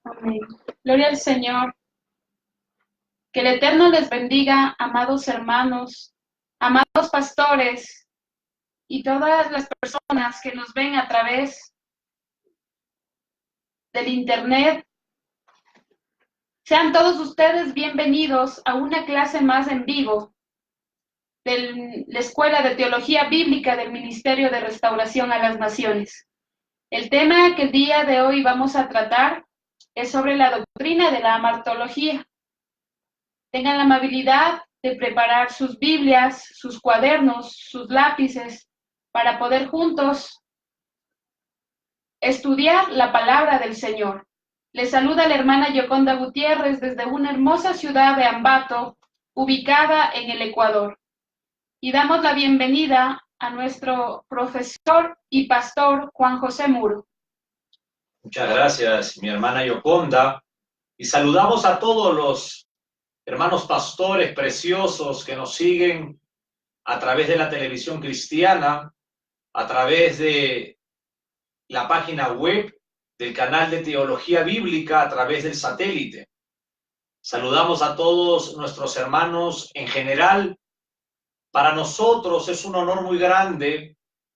Amén. Gloria al Señor. Que el Eterno les bendiga, amados hermanos, amados pastores y todas las personas que nos ven a través del Internet. Sean todos ustedes bienvenidos a una clase más en vivo de la Escuela de Teología Bíblica del Ministerio de Restauración a las Naciones. El tema que el día de hoy vamos a tratar es sobre la doctrina de la amartología. Tengan la amabilidad de preparar sus Biblias, sus cuadernos, sus lápices, para poder juntos estudiar la palabra del Señor. Les saluda la hermana Yoconda Gutiérrez desde una hermosa ciudad de Ambato, ubicada en el Ecuador. Y damos la bienvenida a nuestro profesor y pastor Juan José Muro. Muchas gracias, mi hermana Yoconda. Y saludamos a todos los hermanos pastores preciosos que nos siguen a través de la televisión cristiana, a través de la página web del canal de Teología Bíblica, a través del satélite. Saludamos a todos nuestros hermanos en general. Para nosotros es un honor muy grande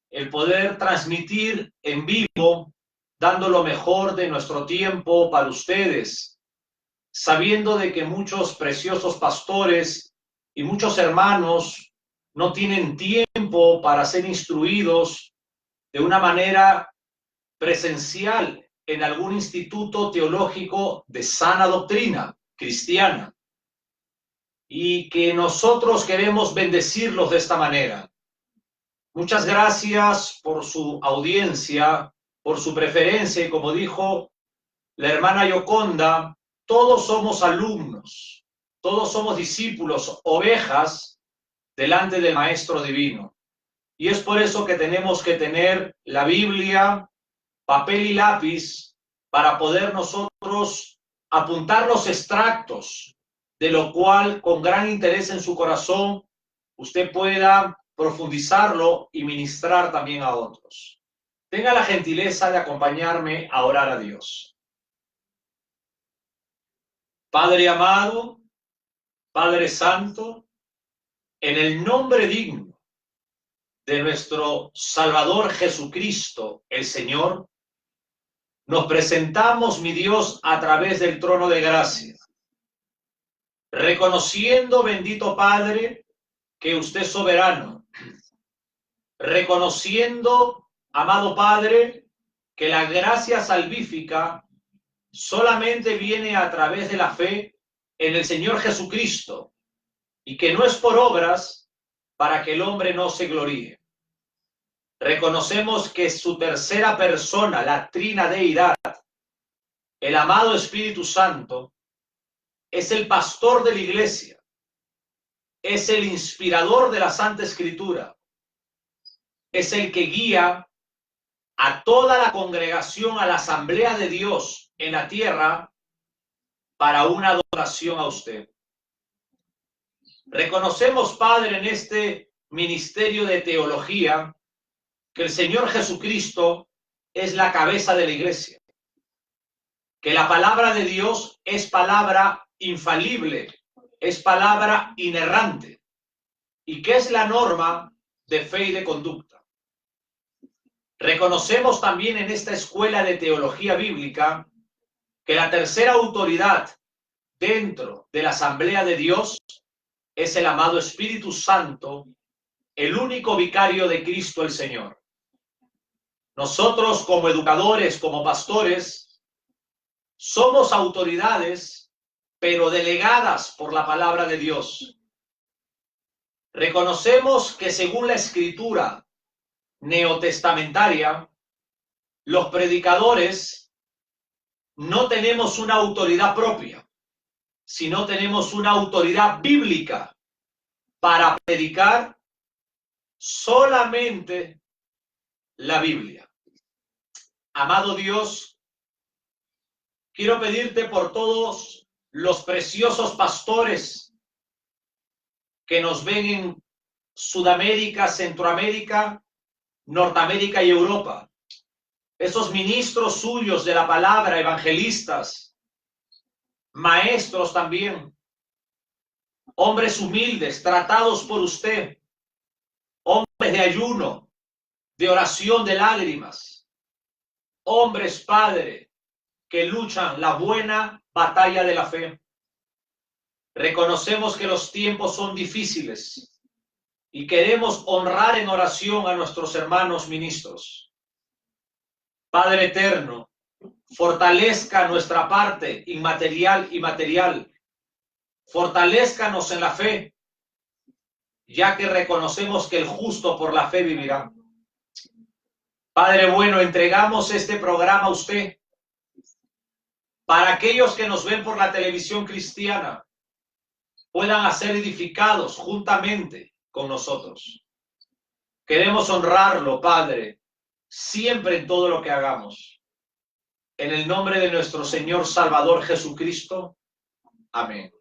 el poder transmitir en vivo, dando lo mejor de nuestro tiempo para ustedes, sabiendo de que muchos preciosos pastores y muchos hermanos no tienen tiempo para ser instruidos de una manera presencial en algún instituto teológico de sana doctrina cristiana, y que nosotros queremos bendecirlos de esta manera. Muchas gracias por su audiencia, por su preferencia, y como dijo la hermana Yoconda, todos somos alumnos, todos somos discípulos, ovejas delante del Maestro Divino. Y es por eso que tenemos que tener la Biblia, papel y lápiz, para poder nosotros apuntar los extractos, de lo cual con gran interés en su corazón usted pueda profundizarlo y ministrar también a otros. Tenga la gentileza de acompañarme a orar a Dios. Padre amado, Padre santo, en el nombre digno de nuestro Salvador Jesucristo, el Señor, nos presentamos, mi Dios, a través del trono de gracia, reconociendo, bendito Padre, que usted es soberano, reconociendo, amado Padre, que la gracia salvífica solamente viene a través de la fe en el Señor Jesucristo, y que no es por obras para que el hombre no se gloríe. Reconocemos que su tercera persona, la trinadeidad, el amado Espíritu Santo, es el pastor de la iglesia, es el inspirador de la Santa Escritura, es el que guía a toda la congregación, a la asamblea de Dios en la tierra, para una adoración a usted. Reconocemos, Padre, en este ministerio de teología, que el Señor Jesucristo es la cabeza de la iglesia, que la palabra de Dios es palabra infalible, es palabra inerrante, y qué es la norma de fe y de conducta. Reconocemos también en esta escuela de teología bíblica que la tercera autoridad dentro de la Asamblea de Dios es el amado Espíritu Santo, el único vicario de Cristo el Señor. Nosotros como educadores, como pastores, somos autoridades, pero delegadas por la palabra de Dios. Reconocemos que según la Escritura neotestamentaria, los predicadores no tenemos una autoridad propia, sino tenemos una autoridad bíblica para predicar solamente la Biblia. Amado Dios, quiero pedirte por todos los preciosos pastores que nos ven en Sudamérica, Centroamérica, Norteamérica y Europa. Esos ministros suyos de la palabra, evangelistas, maestros también, hombres humildes, tratados por usted, hombres de ayuno, de oración, de lágrimas, hombres, Padre, que luchan la buena batalla de la fe. Reconocemos que los tiempos son difíciles y queremos honrar en oración a nuestros hermanos ministros. Padre eterno, fortalezca nuestra parte inmaterial y material. Fortalézcanos en la fe, ya que reconocemos que el justo por la fe vivirá. Padre bueno, entregamos este programa a usted. Para aquellos que nos ven por la televisión cristiana, puedan ser edificados juntamente con nosotros. Queremos honrarlo, Padre, siempre en todo lo que hagamos. En el nombre de nuestro Señor Salvador Jesucristo. Amén.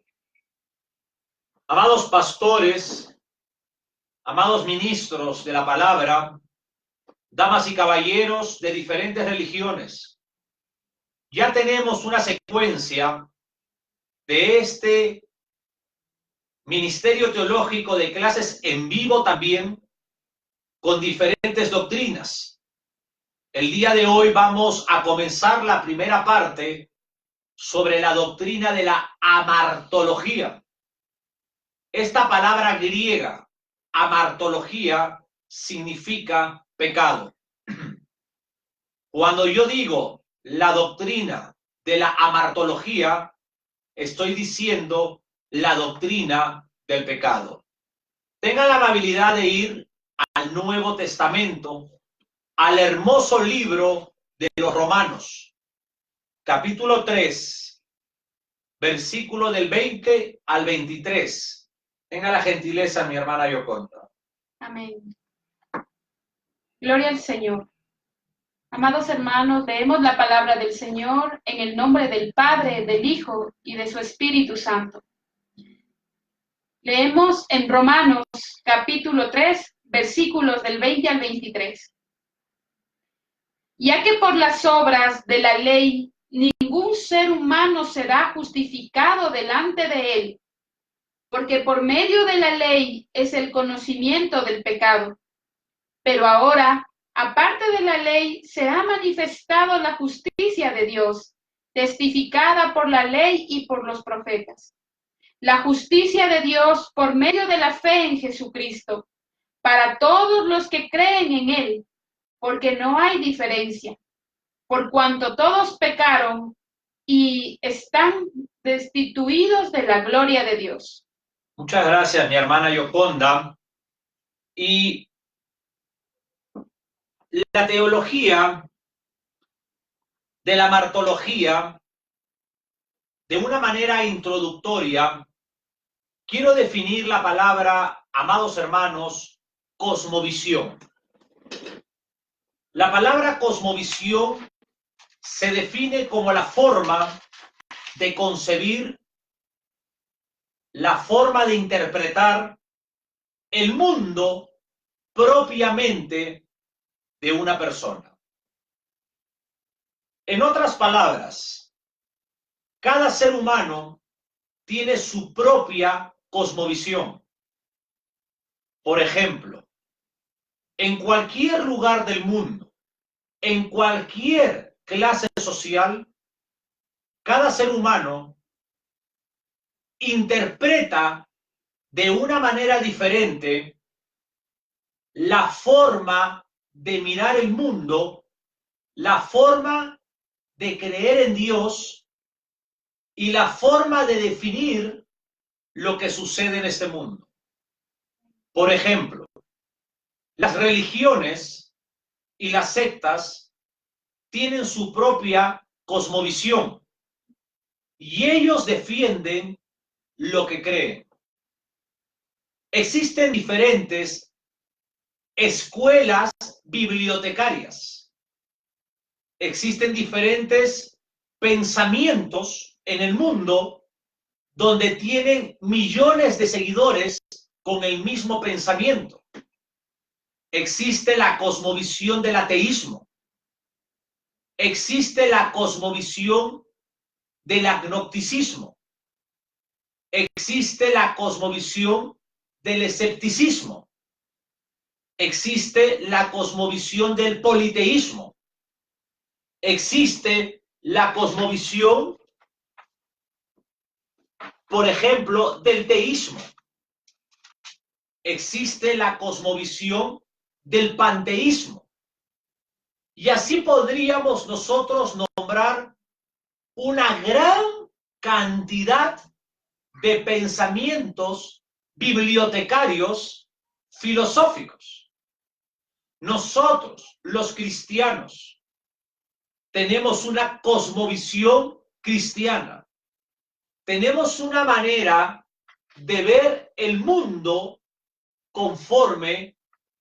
Amados pastores, amados ministros de la palabra, damas y caballeros de diferentes religiones, ya tenemos una secuencia de este ministerio teológico de clases en vivo también, con diferentes doctrinas. El día de hoy vamos a comenzar la primera parte sobre la doctrina de la amartología. Esta palabra griega, amartología, significa pecado. Cuando yo digo la doctrina de la amartología, estoy diciendo la doctrina del pecado. Tengan la amabilidad de ir al Nuevo Testamento, al hermoso libro de los Romanos, capítulo 3, versículo del 20 al 23. Tenga la gentileza, mi hermana Yoconda. Amén. Gloria al Señor. Amados hermanos, leemos la palabra del Señor en el nombre del Padre, del Hijo y de su Espíritu Santo. Leemos en Romanos capítulo 3, versículos del 20 al 23. Ya que por las obras de la ley ningún ser humano será justificado delante de él, porque por medio de la ley es el conocimiento del pecado. Pero ahora, aparte de la ley, se ha manifestado la justicia de Dios, testificada por la ley y por los profetas. La justicia de Dios por medio de la fe en Jesucristo, para todos los que creen en Él, porque no hay diferencia, por cuanto todos pecaron y están destituidos de la gloria de Dios. Muchas gracias, mi hermana Yoconda. Y la teología de la martología, de una manera introductoria, quiero definir la palabra, amados hermanos, cosmovisión. La palabra cosmovisión se define como la forma de concebir, la forma de interpretar el mundo propiamente de una persona. En otras palabras, cada ser humano tiene su propia cosmovisión. Por ejemplo, en cualquier lugar del mundo, en cualquier clase social, cada ser humano interpreta de una manera diferente la forma de mirar el mundo, la forma de creer en Dios y la forma de definir lo que sucede en este mundo. Por ejemplo, las religiones y las sectas tienen su propia cosmovisión y ellos defienden lo que creen. Existen diferentes escuelas bibliotecarias. Existen diferentes pensamientos en el mundo donde tienen millones de seguidores con el mismo pensamiento. Existe la cosmovisión del ateísmo. Existe la cosmovisión del agnosticismo. Existe la cosmovisión del escepticismo. Existe la cosmovisión del politeísmo. Existe la cosmovisión, por ejemplo, del teísmo. Existe la cosmovisión del panteísmo. Y así podríamos nosotros nombrar una gran cantidad de pensamientos bibliotecarios filosóficos. Nosotros, los cristianos, tenemos una cosmovisión cristiana. Tenemos una manera de ver el mundo conforme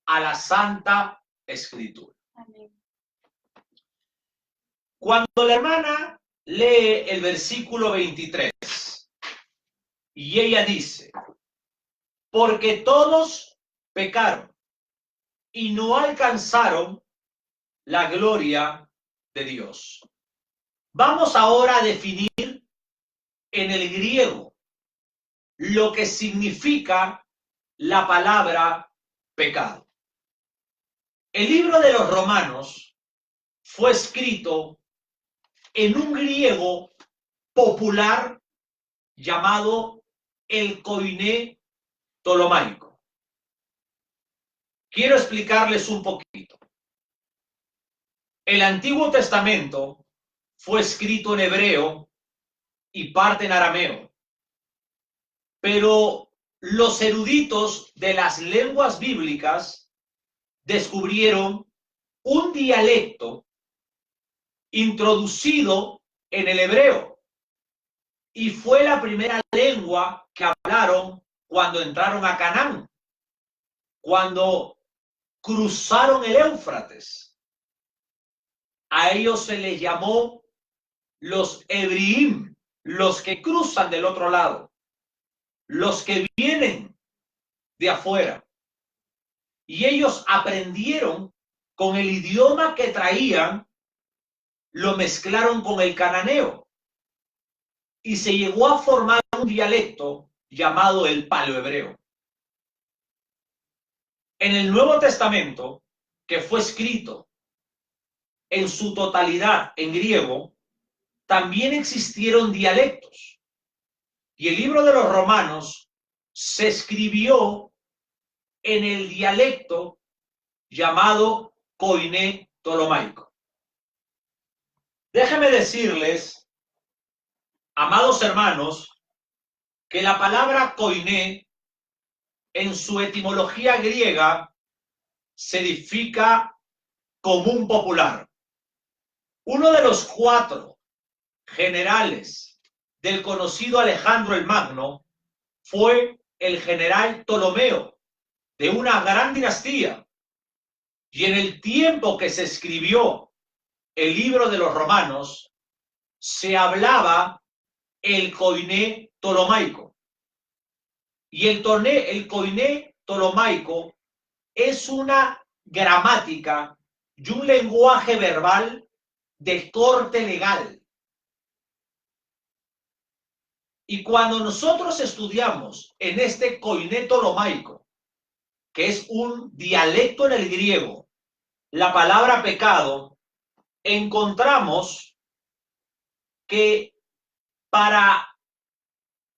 a la Santa Escritura. Amén. Cuando la hermana lee el versículo 23 y ella dice, porque todos pecaron y no alcanzaron la gloria de Dios. Vamos ahora a definir en el griego lo que significa la palabra pecado. El libro de los Romanos fue escrito en un griego popular llamado el Koiné Ptolomaico. Quiero explicarles un poquito. El Antiguo Testamento fue escrito en hebreo y parte en arameo, pero los eruditos de las lenguas bíblicas descubrieron un dialecto introducido en el hebreo y fue la primera lengua que hablaron cuando entraron a Canaán, cuando cruzaron el Éufrates. A ellos se les llamó los Hebriim, los que cruzan del otro lado, los que vienen de afuera. Y ellos aprendieron con el idioma que traían, lo mezclaron con el cananeo y se llegó a formar un dialecto llamado el paleohebreo. En el Nuevo Testamento, que fue escrito en su totalidad en griego, también existieron dialectos. Y el libro de los Romanos se escribió en el dialecto llamado Koiné Ptolomaico. Déjenme decirles, amados hermanos, que la palabra koiné en su etimología griega significa común popular. Uno de los 4 generales del conocido Alejandro el Magno fue el general Ptolomeo, de una gran dinastía. Y en el tiempo que se escribió el libro de los Romanos, se hablaba el Koiné Ptolomaico. Y el Koiné Ptolomaico es una gramática y un lenguaje verbal de corte legal. Y cuando nosotros estudiamos en este Koiné Ptolomaico, que es un dialecto en el griego, la palabra pecado, encontramos que para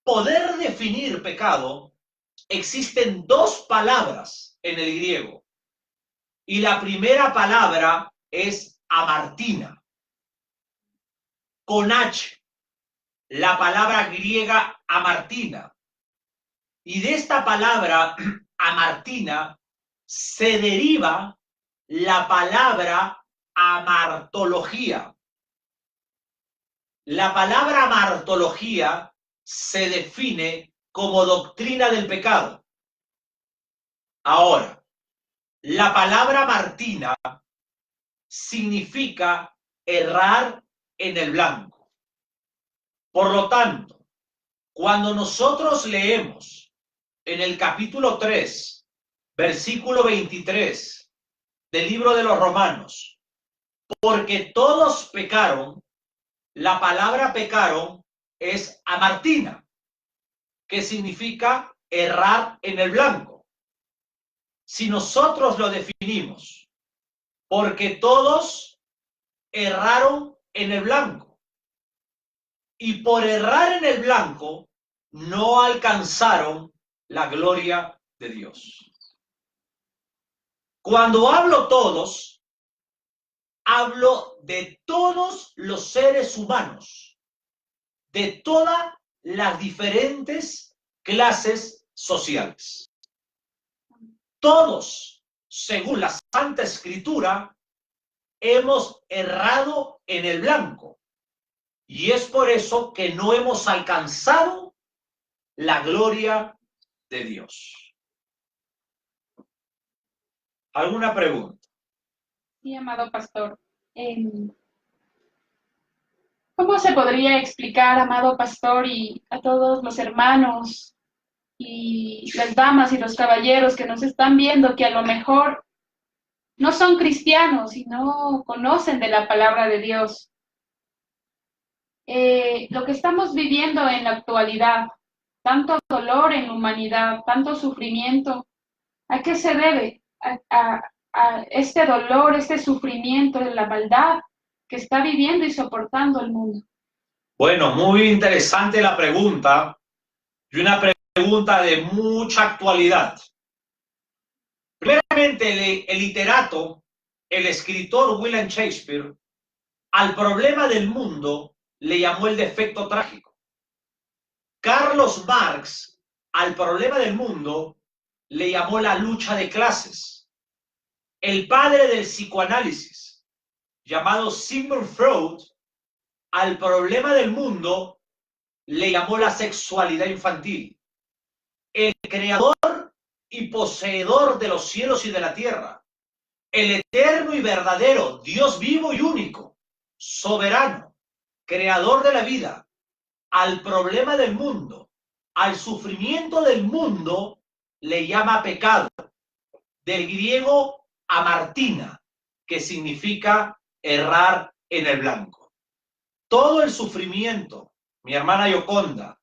poder definir pecado, existen dos palabras en el griego. Y la primera palabra es amartina, con H, la palabra griega amartina. Y de esta palabra amartina se deriva la palabra amartología. La palabra amartología se define como doctrina del pecado. Ahora, la palabra martina significa errar en el blanco. Por lo tanto, cuando nosotros leemos en el capítulo 3, versículo 23 del libro de los Romanos, porque todos pecaron, la palabra pecaron es amartina, que significa errar en el blanco. Si nosotros lo definimos, porque todos erraron en el blanco, y por errar en el blanco no alcanzaron la gloria de Dios. Cuando hablo todos, hablo de todos los seres humanos, de todas las diferentes clases sociales. Todos, según la Santa Escritura, hemos errado en el blanco. Y es por eso que no hemos alcanzado la gloria de Dios. ¿Alguna pregunta? Sí, amado pastor. ¿Cómo se podría explicar, amado pastor, y a todos los hermanos y las damas y los caballeros que nos están viendo, que a lo mejor no son cristianos y no conocen de la palabra de Dios? Lo que estamos viviendo en la actualidad, tanto dolor en la humanidad, tanto sufrimiento, ¿a qué se debe? A este dolor, este sufrimiento de la maldad que está viviendo y soportando el mundo. Bueno, muy interesante la pregunta, y una pregunta de mucha actualidad. Primeramente, el literato, el escritor William Shakespeare, al problema del mundo le llamó el defecto trágico. Carlos Marx, al problema del mundo, le llamó la lucha de clases. El padre del psicoanálisis, llamado Sigmund Freud, al problema del mundo le llamó la sexualidad infantil. El creador y poseedor de los cielos y de la tierra, el eterno y verdadero Dios vivo y único, soberano, creador de la vida, al problema del mundo, al sufrimiento del mundo, le llama pecado, del griego amartina, que significa errar en el blanco. Todo el sufrimiento, mi hermana Yoconda,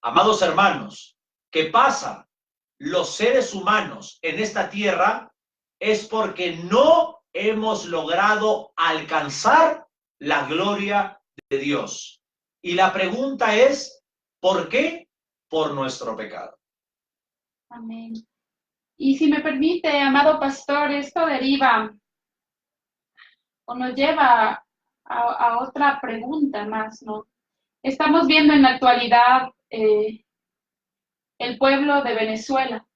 amados hermanos, que pasa los seres humanos en esta tierra es porque no hemos logrado alcanzar la gloria de Dios. Y la pregunta es, ¿por qué? Por nuestro pecado. Amén. Y si me permite, amado pastor, esto deriva o nos lleva a otra pregunta más, ¿no? Estamos viendo en la actualidad el pueblo de Venezuela,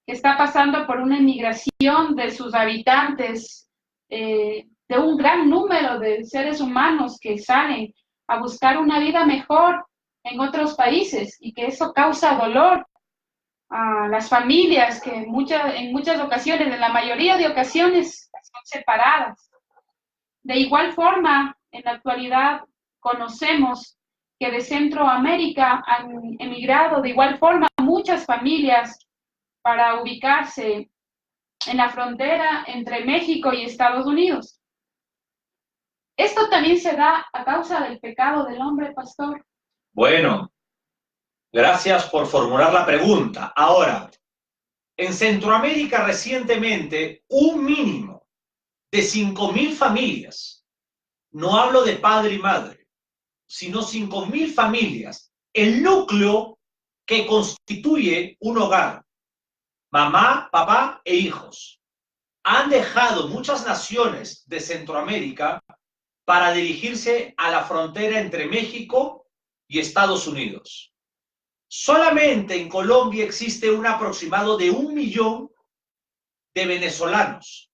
que está pasando por una emigración de sus habitantes, de un gran número de seres humanos que salen a buscar una vida mejor en otros países, y que eso causa dolor a las familias que en muchas ocasiones, en la mayoría de ocasiones, son separadas. De igual forma, en la actualidad conocemos que de Centroamérica han emigrado de igual forma muchas familias para ubicarse en la frontera entre México y Estados Unidos. Esto también se da a causa del pecado del hombre, pastor. Bueno, gracias por formular la pregunta. Ahora, En Centroamérica recientemente, un mínimo de 5.000 familias, no hablo de padre y madre, sino 5.000 familias, el núcleo que constituye un hogar, mamá, papá e hijos, han dejado muchas naciones de Centroamérica para dirigirse a la frontera entre México y Estados Unidos. Solamente en Colombia existe un aproximado de 1 millón de venezolanos.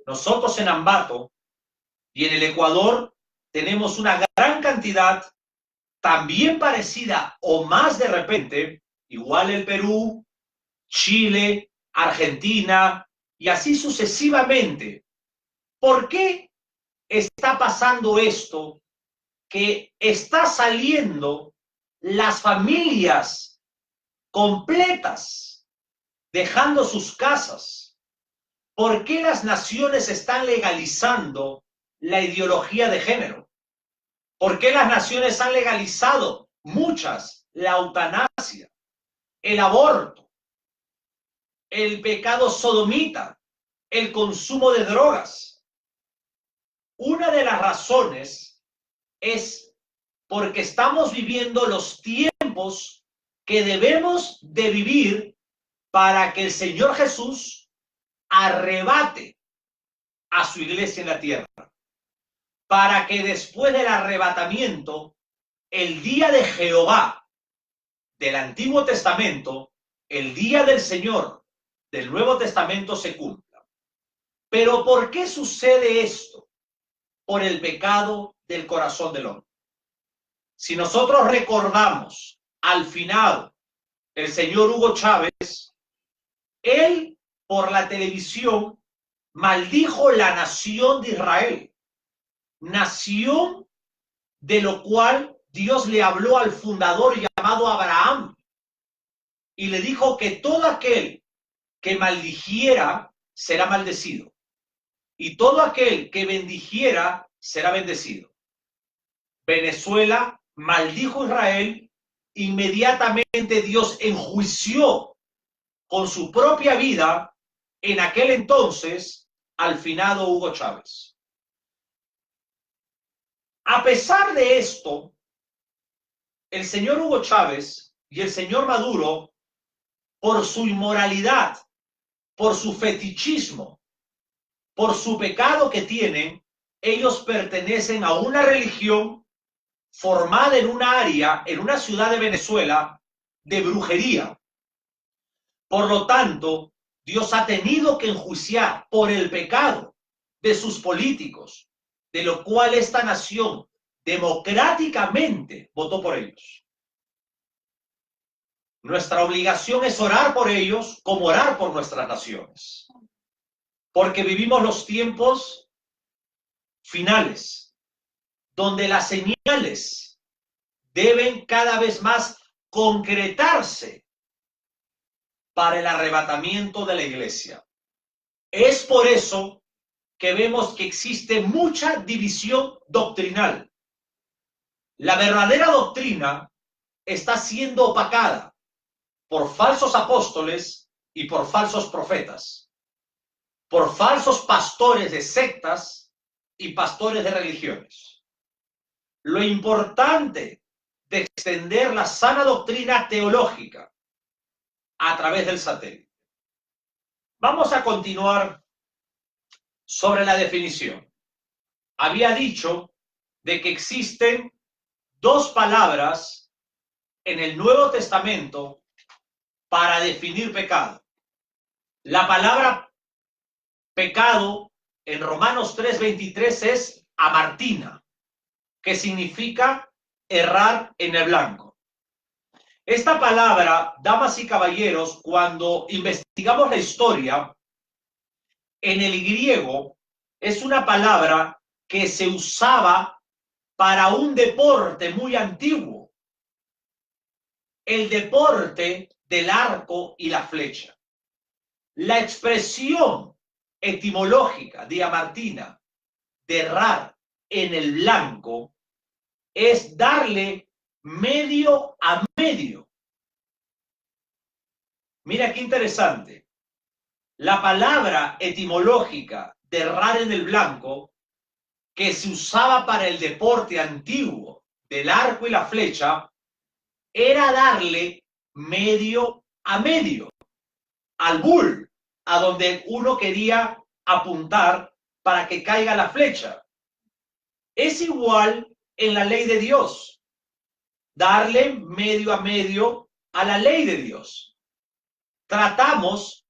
Nosotros en Ambato y en el Ecuador tenemos una gran cantidad, también parecida o más de repente, igual el Perú, Chile, Argentina y así sucesivamente. ¿Por qué está pasando esto? Que está saliendo las familias completas, dejando sus casas. ¿Por qué las naciones están legalizando la ideología de género? ¿Por qué las naciones han legalizado, muchas, la eutanasia, el aborto, el pecado sodomita, el consumo de drogas? Una de las razones es porque estamos viviendo los tiempos que debemos de vivir para que el Señor Jesús arrebate a su iglesia en la tierra, para que después del arrebatamiento, el día de Jehová del Antiguo Testamento, el día del Señor del Nuevo Testamento se cumpla. Pero ¿por qué sucede esto? Por el pecado del corazón del hombre. Si nosotros recordamos al finado el señor Hugo Chávez, él por la televisión maldijo la nación de Israel, nación de lo cual Dios le habló al fundador llamado Abraham y le dijo que todo aquel que maldijera será maldecido y todo aquel que bendijera será bendecido. Venezuela maldijo a Israel, inmediatamente Dios enjuició con su propia vida en aquel entonces al finado Hugo Chávez. A pesar de esto, el señor Hugo Chávez y el señor Maduro, por su inmoralidad, por su fetichismo, por su pecado que tienen, ellos pertenecen a una religión formada en un área, en una ciudad de Venezuela, de brujería. Por lo tanto, Dios ha tenido que enjuiciar por el pecado de sus políticos, de lo cual esta nación democráticamente votó por ellos. Nuestra obligación es orar por ellos como orar por nuestras naciones, porque vivimos los tiempos finales, donde las señales deben cada vez más concretarse para el arrebatamiento de la iglesia. Es por eso que vemos que existe mucha división doctrinal. La verdadera doctrina está siendo opacada por falsos apóstoles y por falsos profetas, por falsos pastores de sectas y pastores de religiones. Lo importante de extender la sana doctrina teológica a través del satélite. Vamos a continuar sobre la definición. Había dicho de que existen dos palabras en el Nuevo Testamento para definir pecado. La palabra pecado en Romanos 3:23 es amartina, que significa errar en el blanco. Esta palabra, damas y caballeros, cuando investigamos la historia, en el griego es una palabra que se usaba para un deporte muy antiguo, el deporte del arco y la flecha. La expresión etimológica diamartina de errar en el blanco es darle medio a medio. Mira qué interesante. La palabra etimológica de errar en el blanco, que se usaba para el deporte antiguo del arco y la flecha, era darle medio a medio al bull, a donde uno quería apuntar para que caiga la flecha. Es igual en la ley de Dios, darle medio a medio a la ley de Dios. Tratamos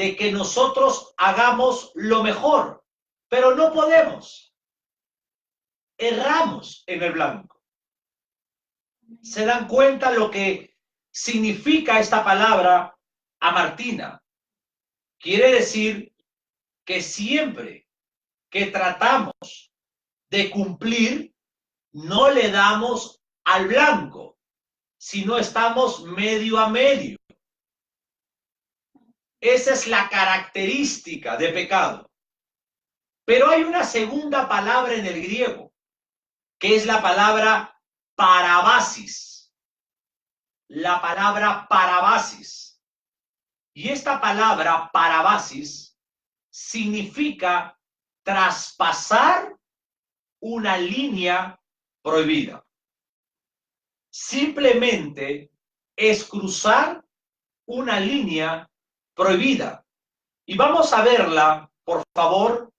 de que nosotros hagamos lo mejor, pero no podemos. Erramos en el blanco. ¿Se dan cuenta lo que significa esta palabra amartina? Quiere decir que siempre que tratamos de cumplir, no le damos al blanco, sino estamos medio a medio. Esa es la característica de pecado. Pero hay una segunda palabra en el griego, que es la palabra parabasis. La palabra parabasis. Y esta palabra parabasis significa traspasar una línea prohibida. Simplemente es cruzar una línea prohibida. Y vamos a verla, por favor,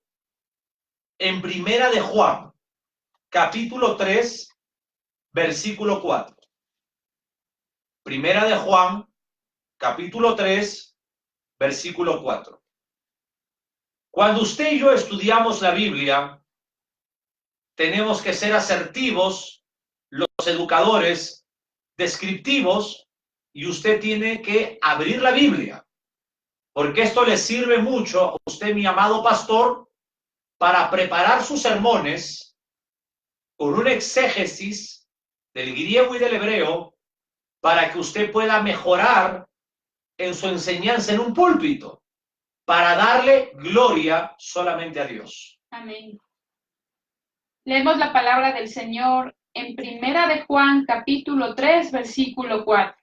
en Primera de Juan, capítulo 3, versículo 4. Primera de Juan, capítulo 3, versículo 4. Cuando usted y yo estudiamos la Biblia, tenemos que ser asertivos, los educadores, descriptivos, y usted tiene que abrir la Biblia, porque esto le sirve mucho a usted, mi amado pastor, para preparar sus sermones con un exégesis del griego y del hebreo, para que usted pueda mejorar en su enseñanza en un púlpito, para darle gloria solamente a Dios. Amén. Leemos la palabra del Señor en Primera de Juan, capítulo 3, versículo 4.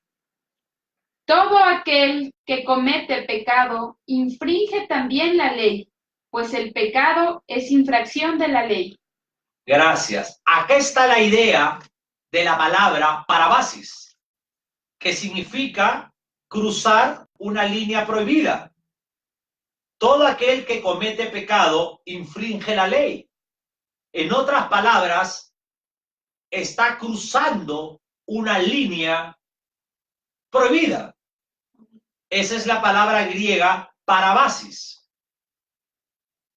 Todo aquel que comete pecado infringe también la ley, pues el pecado es infracción de la ley. Gracias. Acá está la idea de la palabra parabasis, que significa cruzar una línea prohibida. Todo aquel que comete pecado infringe la ley. En otras palabras, está cruzando una línea prohibida. Esa es la palabra griega parabasis.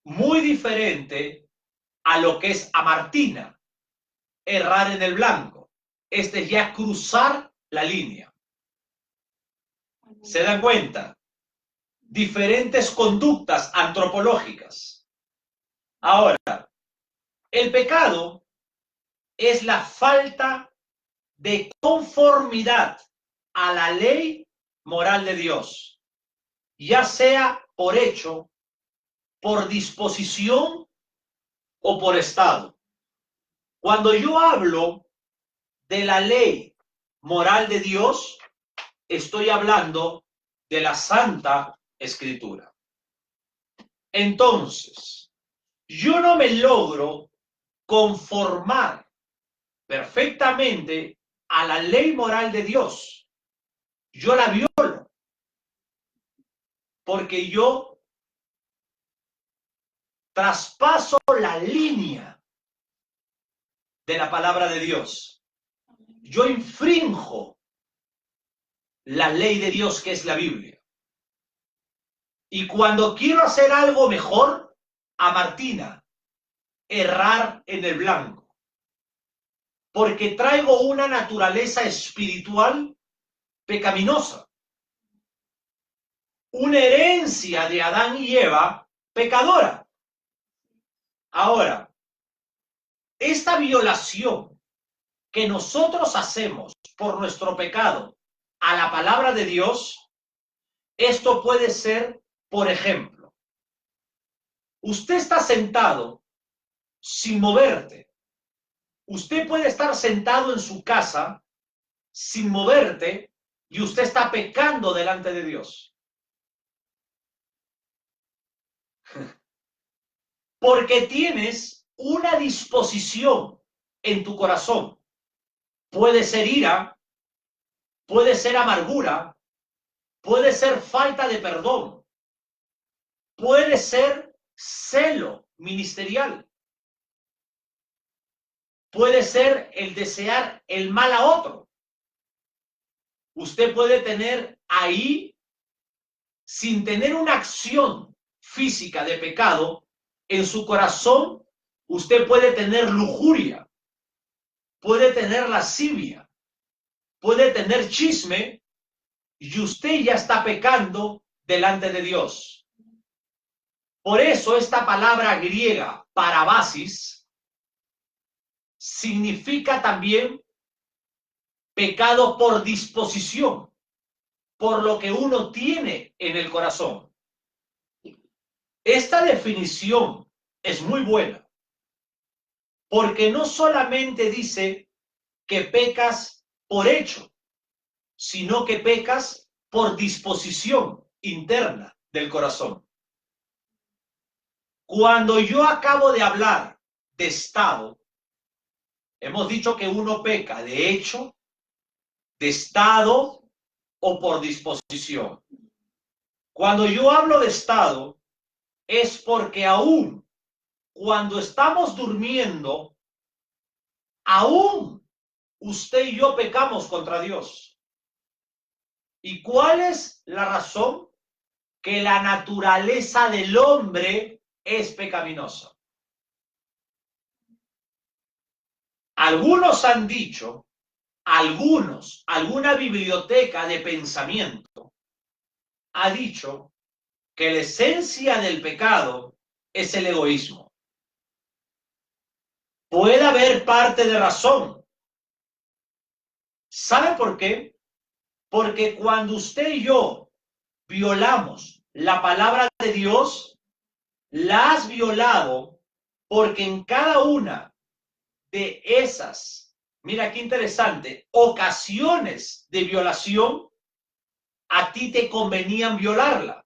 Muy diferente a lo que es amartina, errar en el blanco. Este es ya cruzar la línea. ¿Se dan cuenta? Diferentes conductas antropológicas. Ahora, el pecado es la falta de conformidad a la ley moral de Dios, ya sea por hecho, por disposición o por estado. Cuando yo hablo de la ley moral de Dios, estoy hablando de la Santa Escritura. Entonces, yo no me logro conformar perfectamente a la ley moral de Dios. Yo la violo, porque yo traspaso la línea de la palabra de Dios. Yo infrinjo la ley de Dios, que es la Biblia. Y cuando quiero hacer algo mejor, amartina, errar en el blanco, porque traigo una naturaleza espiritual pecaminosa, una herencia de Adán y Eva pecadora. Ahora, esta violación que nosotros hacemos por nuestro pecado a la palabra de Dios, esto puede ser, por ejemplo, usted está sentado sin moverte. Usted puede estar sentado en su casa sin moverte y usted está pecando delante de Dios. Porque tienes una disposición en tu corazón. Puede ser ira, puede ser amargura, puede ser falta de perdón, puede ser celo ministerial, puede ser el desear el mal a otro. Usted puede tener ahí, sin tener una acción física de pecado, en su corazón, usted puede tener lujuria, puede tener lascivia, puede tener chisme, y usted ya está pecando delante de Dios. Por eso esta palabra griega, parabasis, significa también pecado por disposición, por lo que uno tiene en el corazón. Esta definición es muy buena, porque no solamente dice que pecas por hecho, sino que pecas por disposición interna del corazón. Cuando yo acabo de hablar de estado, hemos dicho que uno peca de hecho, de estado o por disposición. Cuando yo hablo de estado, es porque aún cuando estamos durmiendo, aún usted y yo pecamos contra Dios. ¿Y cuál es la razón? Que la naturaleza del hombre es pecaminosa. Algunos han dicho, alguna biblioteca de pensamiento ha dicho que la esencia del pecado es el egoísmo. Puede haber parte de razón. ¿Sabe por qué? Porque cuando usted y yo violamos la palabra de Dios, la has violado porque en cada una de esas, mira qué interesante, ocasiones de violación, a ti te convenían violarla.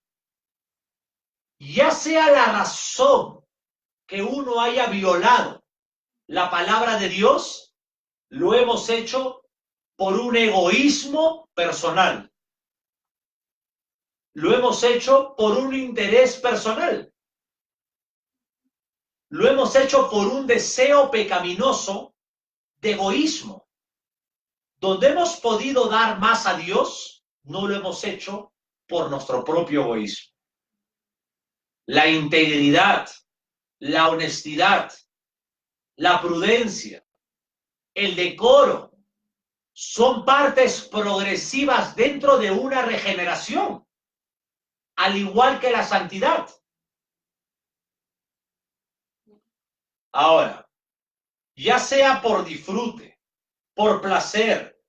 Ya sea la razón que uno haya violado la palabra de Dios, lo hemos hecho por un egoísmo personal. Lo hemos hecho por un interés personal. Lo hemos hecho por un deseo pecaminoso de egoísmo. Donde hemos podido dar más a Dios, no lo hemos hecho por nuestro propio egoísmo. La integridad, la honestidad, la prudencia, el decoro, son partes progresivas dentro de una regeneración, al igual que la santidad. Ahora, ya sea por disfrute, por placer,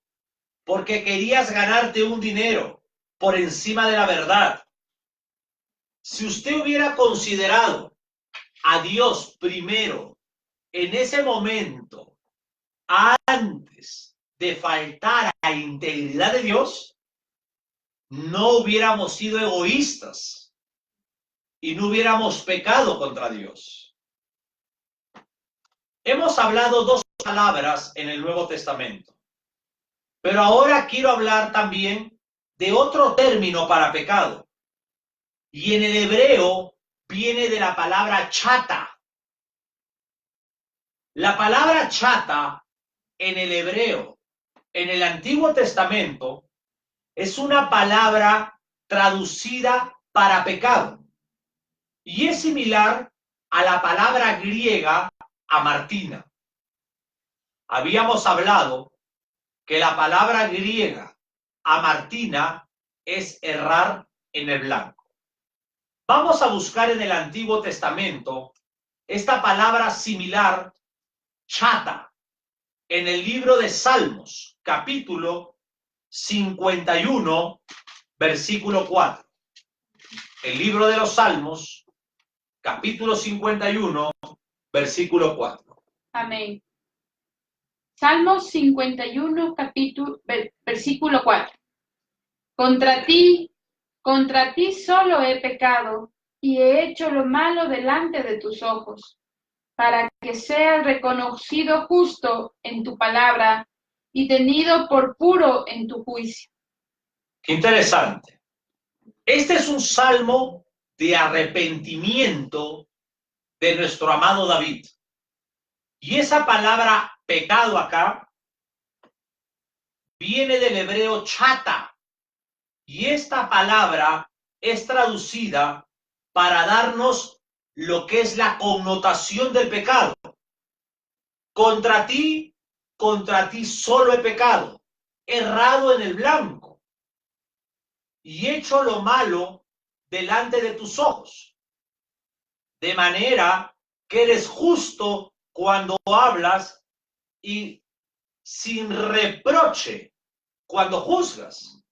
porque querías ganarte un dinero por encima de la verdad, si usted hubiera considerado a Dios primero en ese momento, antes de faltar a la integridad de Dios, no hubiéramos sido egoístas y no hubiéramos pecado contra Dios. Hemos hablado dos palabras en el Nuevo Testamento, pero ahora quiero hablar también de otro término para pecado. Y en el hebreo viene de la palabra chata. La palabra chata en el hebreo, en el Antiguo Testamento, es una palabra traducida para pecado. Y es similar a la palabra griega amartina. Habíamos hablado que la palabra griega amartina es errar en el blanco. Vamos a buscar en el Antiguo Testamento esta palabra similar, chata, en el libro de Salmos, capítulo 51, versículo 4. El libro de los Salmos, capítulo 51, versículo 4. Amén. Salmos 51, versículo 4. Contra ti solo he pecado y he hecho lo malo delante de tus ojos, para que seas reconocido justo en tu palabra y tenido por puro en tu juicio. Qué interesante. Este es un salmo de arrepentimiento de nuestro amado David. Y esa palabra pecado acá viene del hebreo chata. Y esta palabra es traducida para darnos lo que es la connotación del pecado. Contra ti solo he pecado, errado en el blanco y hecho lo malo delante de tus ojos. De manera que eres justo cuando hablas y sin reproche cuando juzgas.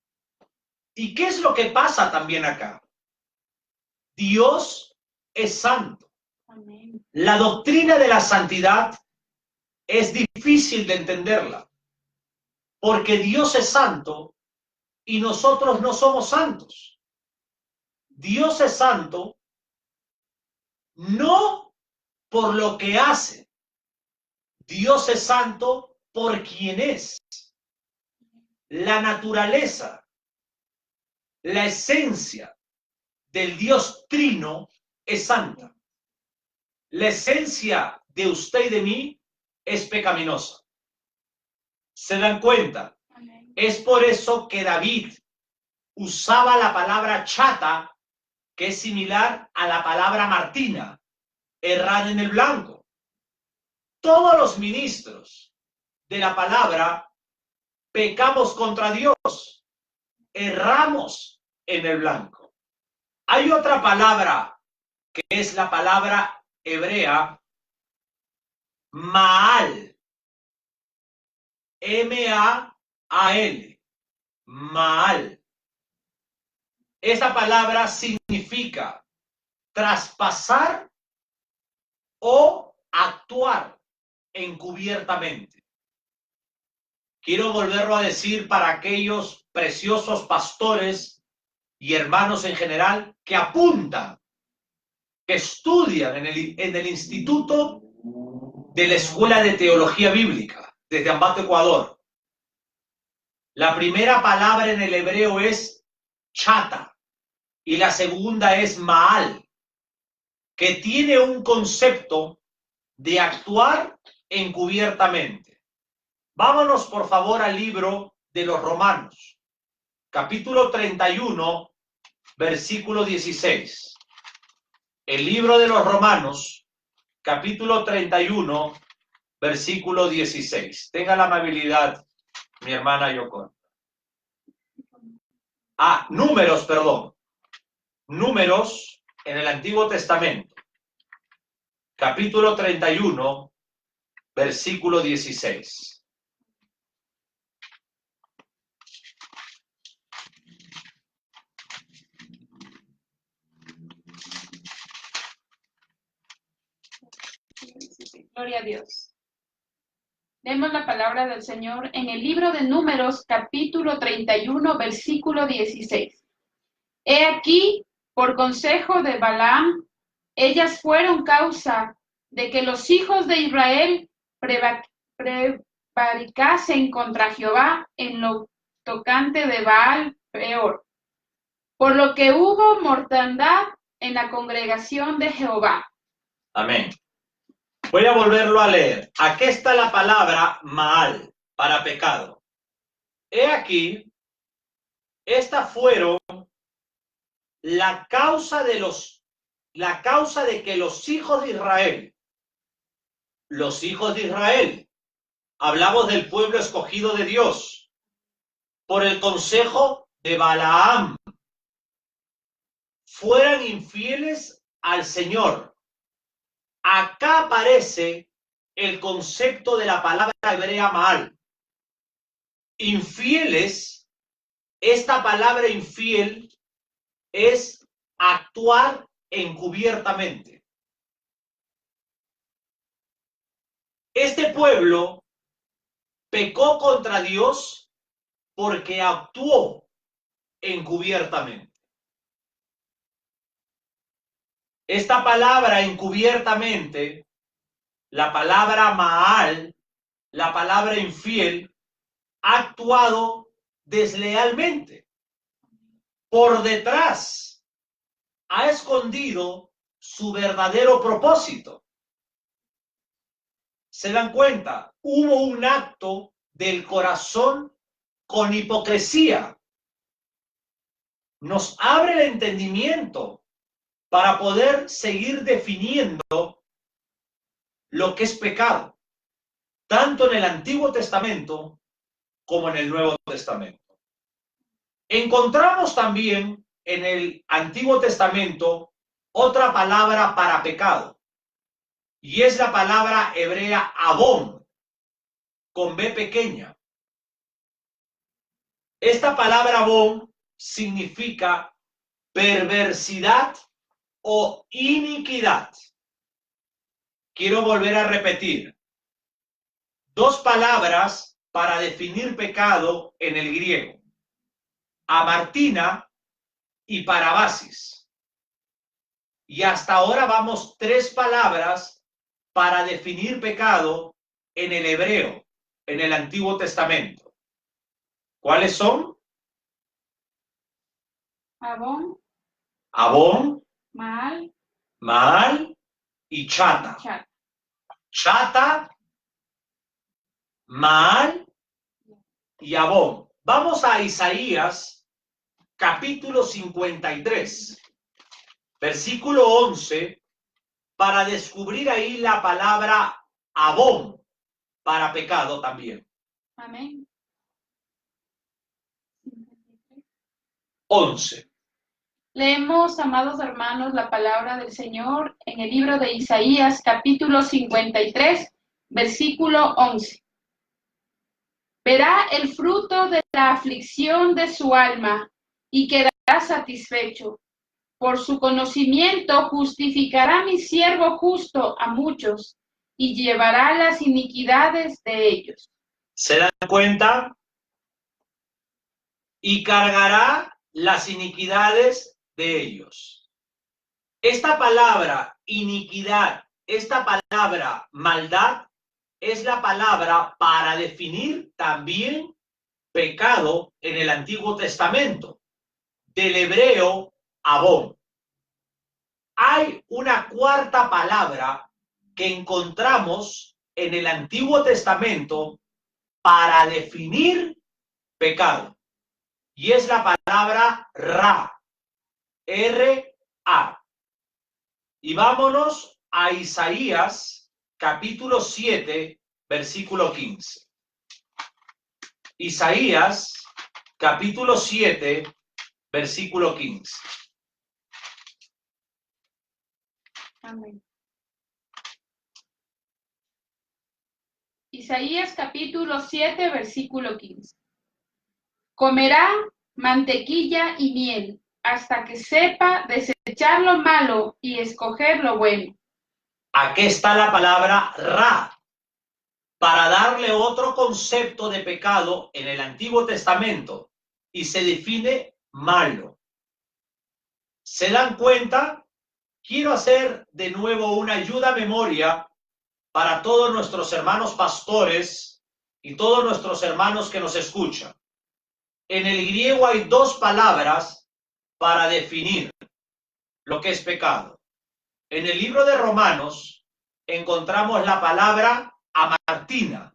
¿Y qué es lo que pasa también acá? Dios es santo. Amén. La doctrina de la santidad es difícil de entenderla, porque Dios es santo y nosotros no somos santos. Dios es santo no por lo que hace. Dios es santo por quien es. La naturaleza, la esencia del Dios trino es santa. La esencia de usted y de mí es pecaminosa. ¿Se dan cuenta? Amén. Es por eso que David usaba la palabra chata, que es similar a la palabra martina, errar en el blanco. Todos los ministros de la palabra pecamos contra Dios, erramos en el blanco. Hay otra palabra que es la palabra hebrea Maal, M-A-A-L, Maal. Esa palabra significa traspasar o actuar encubiertamente. Quiero volverlo a decir para aquellos preciosos pastores y hermanos en general que apuntan, que estudian en el Instituto de la Escuela de Teología Bíblica, desde Ambato, Ecuador. La primera palabra en el hebreo es chata y la segunda es maal, que tiene un concepto de actuar encubiertamente. Vámonos, por favor, al libro de los Romanos, capítulo 31, versículo 16. El libro de los Romanos, capítulo 31, versículo 16. Tenga la amabilidad, mi hermana Yocon. Números, perdón. Números en el Antiguo Testamento, capítulo 31, versículo 16. Gloria a Dios. Leemos la palabra del Señor en el libro de Números, capítulo 31, versículo 16. He aquí, por consejo de Balaam, ellas fueron causa de que los hijos de Israel prevaricasen contra Jehová en lo tocante de Baal Peor, por lo que hubo mortandad en la congregación de Jehová. Amén. Voy a volverlo a leer. Aquí está la palabra Maal, para pecado. He aquí, estas fueron la causa de que los hijos de Israel, hablamos del pueblo escogido de Dios, por el consejo de Balaam, fueran infieles al Señor. Acá aparece el concepto de la palabra hebrea Maal. Infieles, esta palabra infiel es actuar encubiertamente. Este pueblo pecó contra Dios porque actuó encubiertamente. Esta palabra encubiertamente, la palabra Maal, la palabra infiel, ha actuado deslealmente. Por detrás, ha escondido su verdadero propósito. ¿Se dan cuenta? Hubo un acto del corazón con hipocresía. Nos abre el entendimiento para poder seguir definiendo lo que es pecado, tanto en el Antiguo Testamento como en el Nuevo Testamento. Encontramos también en el Antiguo Testamento otra palabra para pecado, y es la palabra hebrea abón, con B pequeña. Esta palabra abón significa perversidad o iniquidad. Quiero volver a repetir. Dos palabras para definir pecado en el griego. Amartina y parabasis. Y hasta ahora vamos 3 palabras para definir pecado en el hebreo, en el Antiguo Testamento. ¿Cuáles son? Abón. Abón. Maal. Maal y chata. Chata, Maal y Abón. Vamos a Isaías, capítulo 53, versículo 11, para descubrir ahí la palabra Abón para pecado también. Amén. 11. Leemos, amados hermanos, la palabra del Señor en el libro de Isaías, capítulo 53, versículo 11. Verá el fruto de la aflicción de su alma y quedará satisfecho. Por su conocimiento justificará mi siervo justo a muchos y llevará las iniquidades de ellos. ¿Se dan cuenta? Y cargará las iniquidades de ellos. Esta palabra iniquidad, esta palabra maldad, es la palabra para definir también pecado en el Antiguo Testamento, del hebreo abón. Hay una cuarta palabra que encontramos en el Antiguo Testamento para definir pecado, y es la palabra ra, R-A. Y vámonos a Isaías, capítulo 7, versículo 15. Isaías, capítulo 7, versículo 15. Amén. Isaías capítulo 7, versículo 15. Comerá mantequilla y miel hasta que sepa desechar lo malo y escoger lo bueno. Aquí está la palabra ra, para darle otro concepto de pecado en el Antiguo Testamento, y se define malo. ¿Se dan cuenta? Quiero hacer de nuevo una ayuda a memoria para todos nuestros hermanos pastores y todos nuestros hermanos que nos escuchan. En el griego hay 2 palabras para definir lo que es pecado. En el libro de Romanos encontramos la palabra amartina.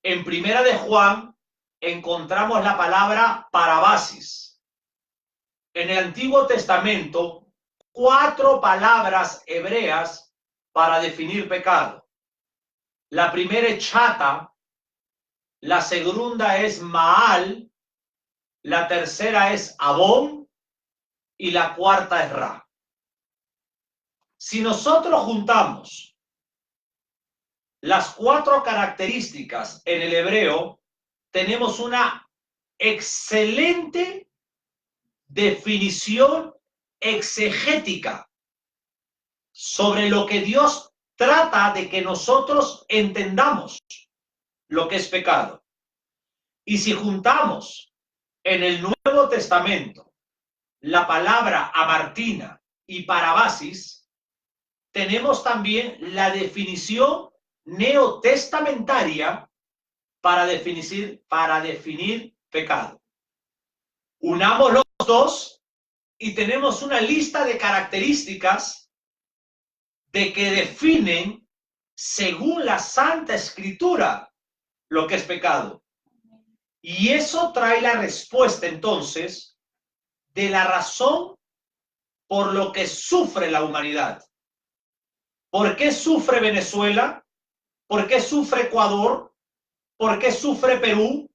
En Primera de Juan encontramos la palabra parabasis. En el Antiguo Testamento, 4 palabras hebreas para definir pecado. La primera es chata, la segunda es maal, la tercera es abón y la cuarta es ra. Si nosotros juntamos las 4 características en el hebreo, tenemos una excelente definición exegética sobre lo que Dios trata de que nosotros entendamos lo que es pecado. Y si juntamos en el Nuevo Testamento la palabra amartina y parabasis, tenemos también la definición neotestamentaria para definir pecado. Unamos los dos y tenemos una lista de características de que definen, según la Santa Escritura, lo que es pecado. Y eso trae la respuesta, entonces, de la razón por lo que sufre la humanidad. ¿Por qué sufre Venezuela? ¿Por qué sufre Ecuador? ¿Por qué sufre Perú?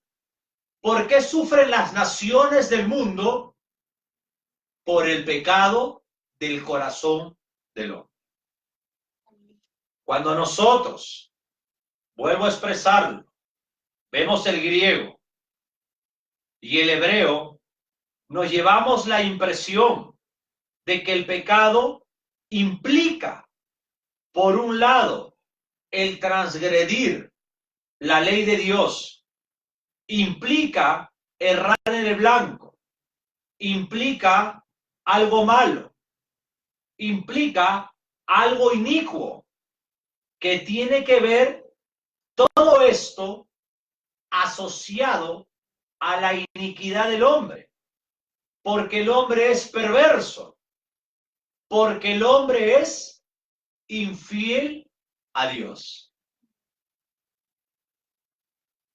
¿Por qué sufren las naciones del mundo? Por el pecado del corazón del hombre. Cuando nosotros, vuelvo a expresarlo, vemos el griego y el hebreo, nos llevamos la impresión de que el pecado implica, por un lado, el transgredir la ley de Dios, implica errar en el blanco, implica algo malo, implica algo inicuo, que tiene que ver todo esto asociado a la iniquidad del hombre, porque el hombre es perverso, porque el hombre es infiel a Dios.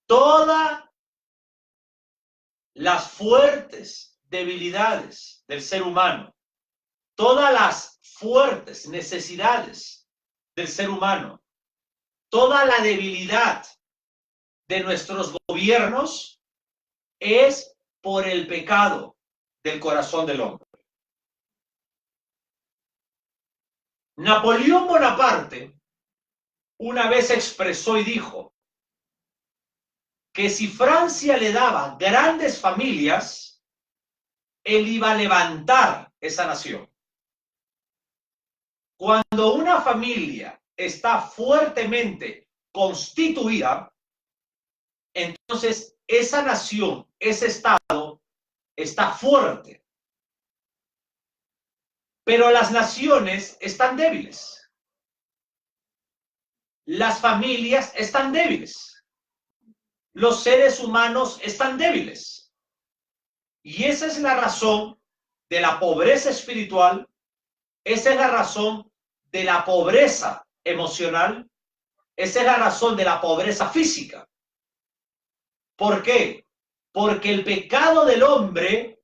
Todas las fuertes debilidades del ser humano, todas las fuertes necesidades del ser humano, toda la debilidad de nuestros gobiernos es por el pecado del corazón del hombre. Napoleón Bonaparte una vez expresó y dijo que si Francia le daba grandes familias, él iba a levantar esa nación. Cuando una familia está fuertemente constituida, entonces esa nación, ese estado, está fuerte. Pero las naciones están débiles. Las familias están débiles. Los seres humanos están débiles. Y esa es la razón de la pobreza espiritual, esa es la razón de la pobreza emocional, esa es la razón de la pobreza física. ¿Por qué? Porque el pecado del hombre,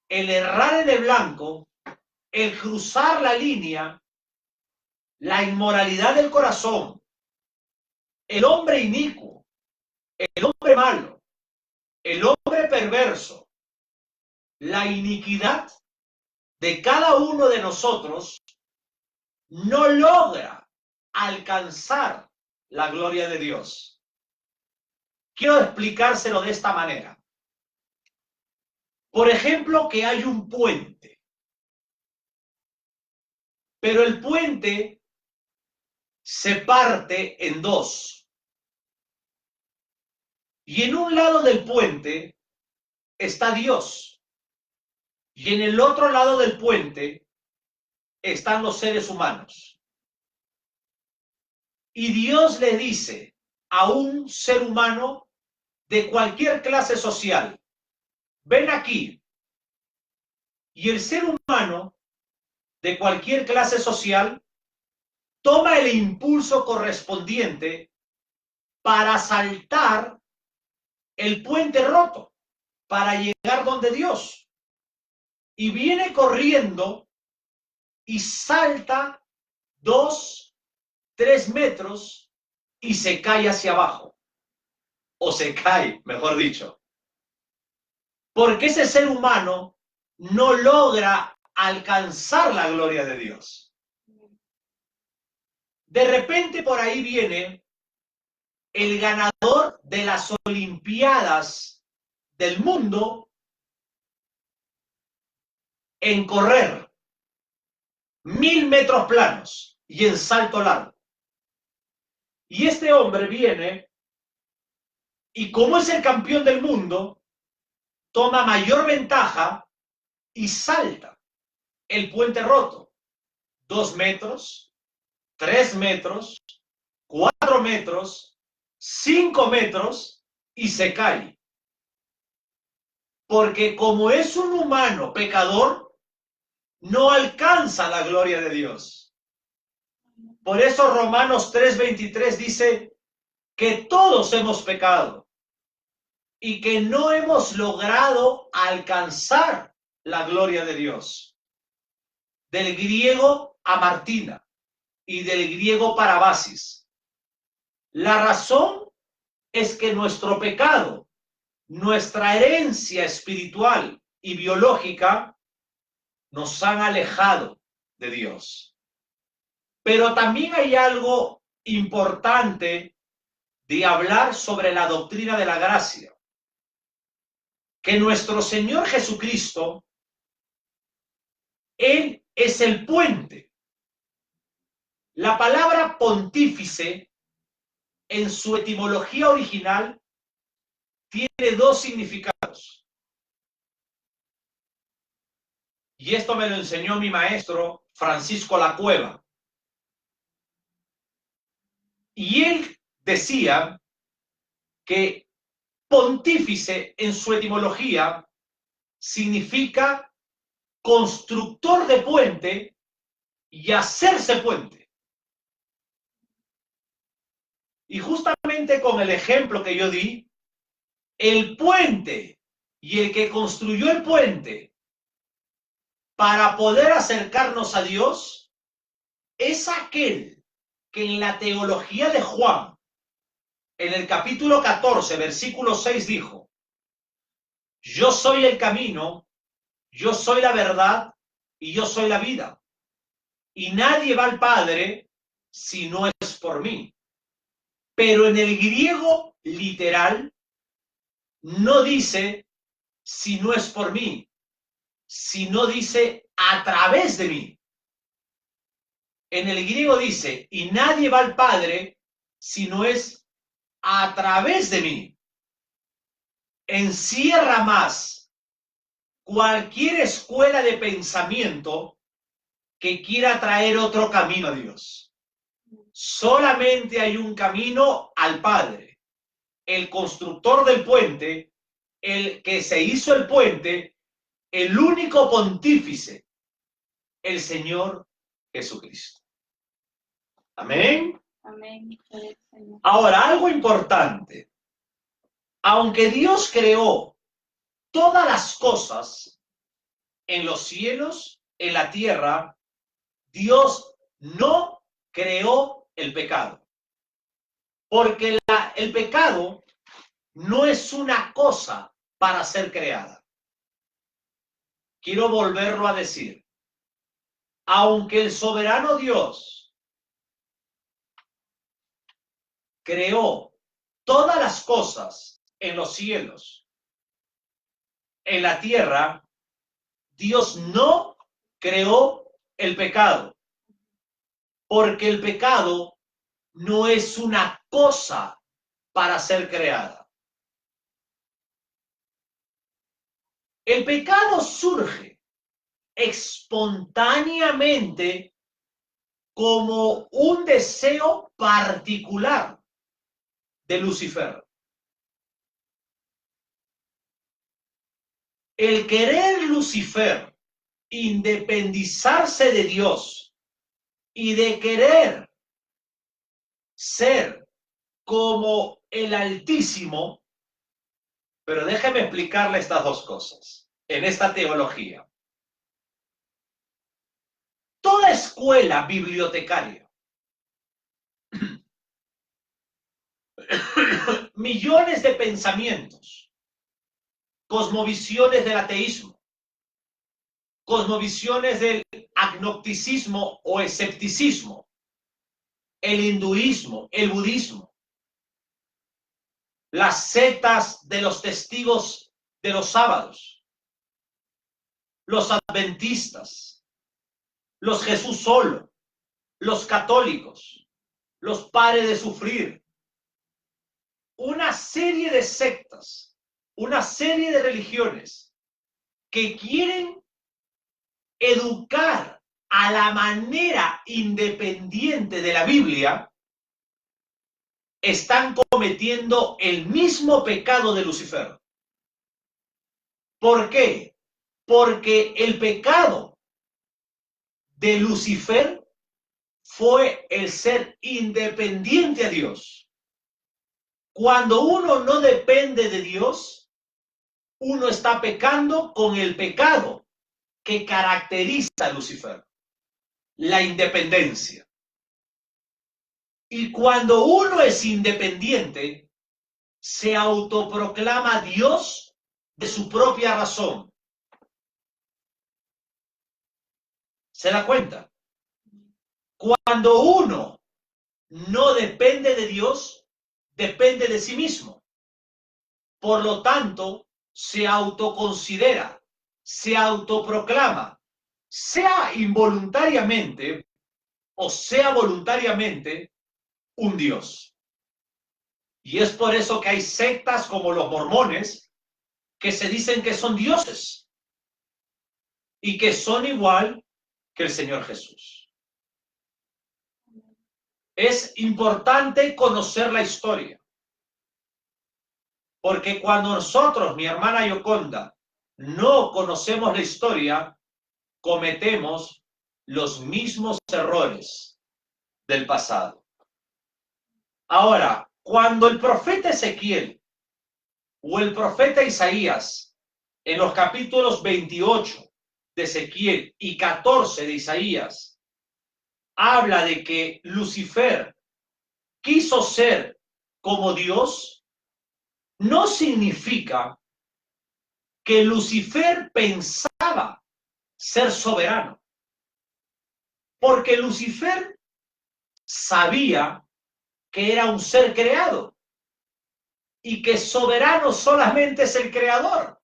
el errar en el blanco, el cruzar la línea, la inmoralidad del corazón, el hombre inicuo, el hombre malo, el hombre perverso, la iniquidad de cada uno de nosotros no logra alcanzar la gloria de Dios. Quiero explicárselo de esta manera. Por ejemplo, que hay un puente, pero el puente se parte en dos. Y en un lado del puente está Dios. Y en el otro lado del puente están los seres humanos. Y Dios le dice a un ser humano de cualquier clase social, ven aquí. Y el ser humano de cualquier clase social toma el impulso correspondiente para saltar el puente roto, para llegar donde Dios. Y viene corriendo y salta 2, 3 metros y se cae hacia abajo. O se cae, mejor dicho. Porque ese ser humano no logra alcanzar la gloria de Dios. De repente por ahí viene el ganador de las Olimpiadas del mundo en correr 1000 metros planos y en salto largo. Y este hombre viene y como es el campeón del mundo, toma mayor ventaja y salta. el puente roto. 2 metros, 3 metros, 4 metros, 5 metros y se cae. Porque como es un humano pecador, no alcanza la gloria de Dios. Por eso Romanos 3:23 dice que todos hemos pecado y que no hemos logrado alcanzar la gloria de Dios. Del griego amartina y del griego parabasis. La razón es que nuestro pecado, nuestra herencia espiritual y biológica nos han alejado de Dios. Pero también hay algo importante de hablar sobre la doctrina de la gracia. Que nuestro Señor Jesucristo, Él es el puente. La palabra pontífice, en su etimología original, tiene 2 significados. Y esto me lo enseñó mi maestro Francisco Lacueva. Y él decía que pontífice en su etimología significa constructor de puente y hacerse puente. Y justamente con el ejemplo que yo di, el puente y el que construyó el puente para poder acercarnos a Dios es aquel que en la teología de Juan, en el capítulo 14, versículo 6 dijo: yo soy el camino, yo soy la verdad y yo soy la vida. Y nadie va al Padre si no es por mí. Pero en el griego literal no dice si no es por mí, sino dice a través de mí. En el griego dice, y nadie va al Padre si no es a través de mí. Encierra más cualquier escuela de pensamiento que quiera traer otro camino a Dios. Solamente hay un camino al Padre. El constructor del puente, el que se hizo el puente, el único pontífice, el Señor Jesucristo. Amén. Amén. Ahora, algo importante. Aunque Dios creó todas las cosas en los cielos, en la tierra, Dios no creó el pecado. Porque el pecado no es una cosa para ser creada. Quiero volverlo a decir. Aunque el soberano Dios creó todas las cosas en los cielos, en la tierra, Dios no creó el pecado. Porque el pecado no es una cosa para ser creada. El pecado surge espontáneamente como un deseo particular de Lucifer. El querer Lucifer independizarse de Dios y de querer ser como el Altísimo. Pero déjeme explicarle estas 2 cosas en esta teología. Toda escuela bibliotecaria, millones de pensamientos, cosmovisiones del ateísmo, cosmovisiones del agnosticismo o escepticismo, el hinduismo, el budismo, las sectas de los testigos de los sábados, los adventistas, los Jesús solo, los católicos, los padres de sufrir, una serie de sectas, una serie de religiones que quieren educar a la manera independiente de la Biblia, están cometiendo el mismo pecado de Lucifer. ¿Por qué? Porque el pecado de Lucifer fue el ser independiente a Dios. Cuando uno no depende de Dios, uno está pecando con el pecado que caracteriza a Lucifer, la independencia. Y cuando uno es independiente, se autoproclama Dios de su propia razón. ¿Se da cuenta? Cuando uno no depende de Dios, depende de sí mismo. Por lo tanto, se autoconsidera, se autoproclama, sea involuntariamente o sea voluntariamente, un Dios. Y es por eso que hay sectas como los mormones que se dicen que son dioses y que son igual que el Señor Jesús. Es importante conocer la historia, porque cuando nosotros, mi hermana Yoconda, no conocemos la historia, cometemos los mismos errores del pasado. Ahora, cuando el profeta Ezequiel o el profeta Isaías, en los capítulos 28 de Ezequiel y 14 de Isaías, habla de que Lucifer quiso ser como Dios, no significa que Lucifer pensaba ser soberano, porque Lucifer sabía que era un ser creado y que soberano solamente es el creador.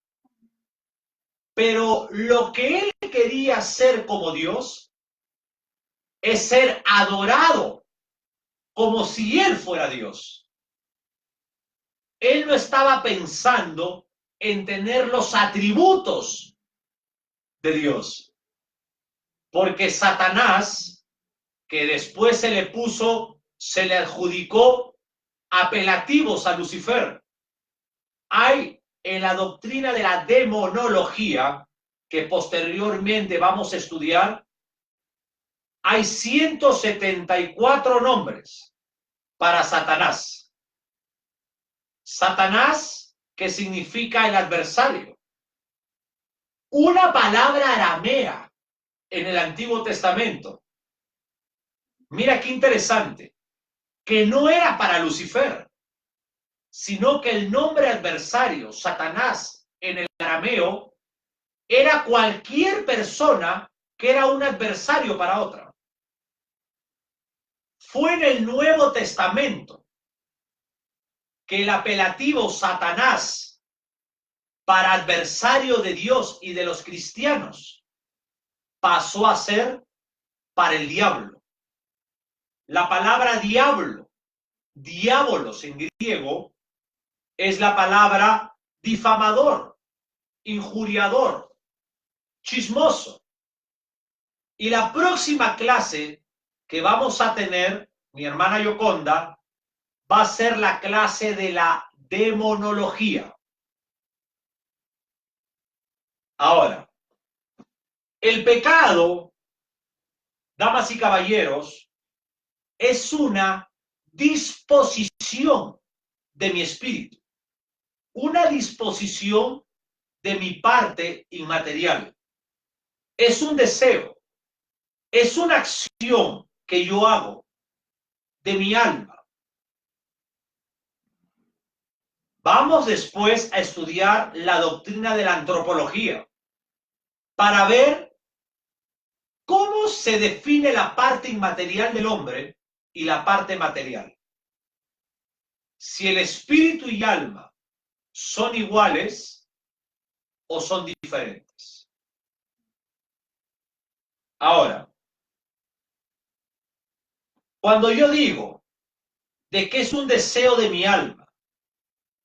Pero lo que él quería ser como Dios es ser adorado como si él fuera Dios. Él no estaba pensando en tener los atributos de Dios, porque Satanás, que después se le adjudicó apelativos a Lucifer. Hay en la doctrina de la demonología, que posteriormente vamos a estudiar, hay 174 nombres para Satanás. Satanás, que significa el adversario. Una palabra aramea en el Antiguo Testamento. Mira qué interesante, que no era para Lucifer, sino que el nombre adversario, Satanás, en el arameo, era cualquier persona que era un adversario para otra. Fue en el Nuevo Testamento que el apelativo Satanás para adversario de Dios y de los cristianos pasó a ser para el diablo. La palabra diablo, diabolos en griego, es la palabra difamador, injuriador, chismoso. Y la próxima clase que vamos a tener, mi hermana Yoconda, va a ser la clase de la demonología. Ahora, el pecado, damas y caballeros, es una disposición de mi espíritu, una disposición de mi parte inmaterial. Es un deseo, es una acción que yo hago de mi alma. Vamos después a estudiar la doctrina de la antropología para ver cómo se define la parte inmaterial del hombre y la parte material. Si el espíritu y alma son iguales o son diferentes. Ahora, cuando yo digo de que es un deseo de mi alma,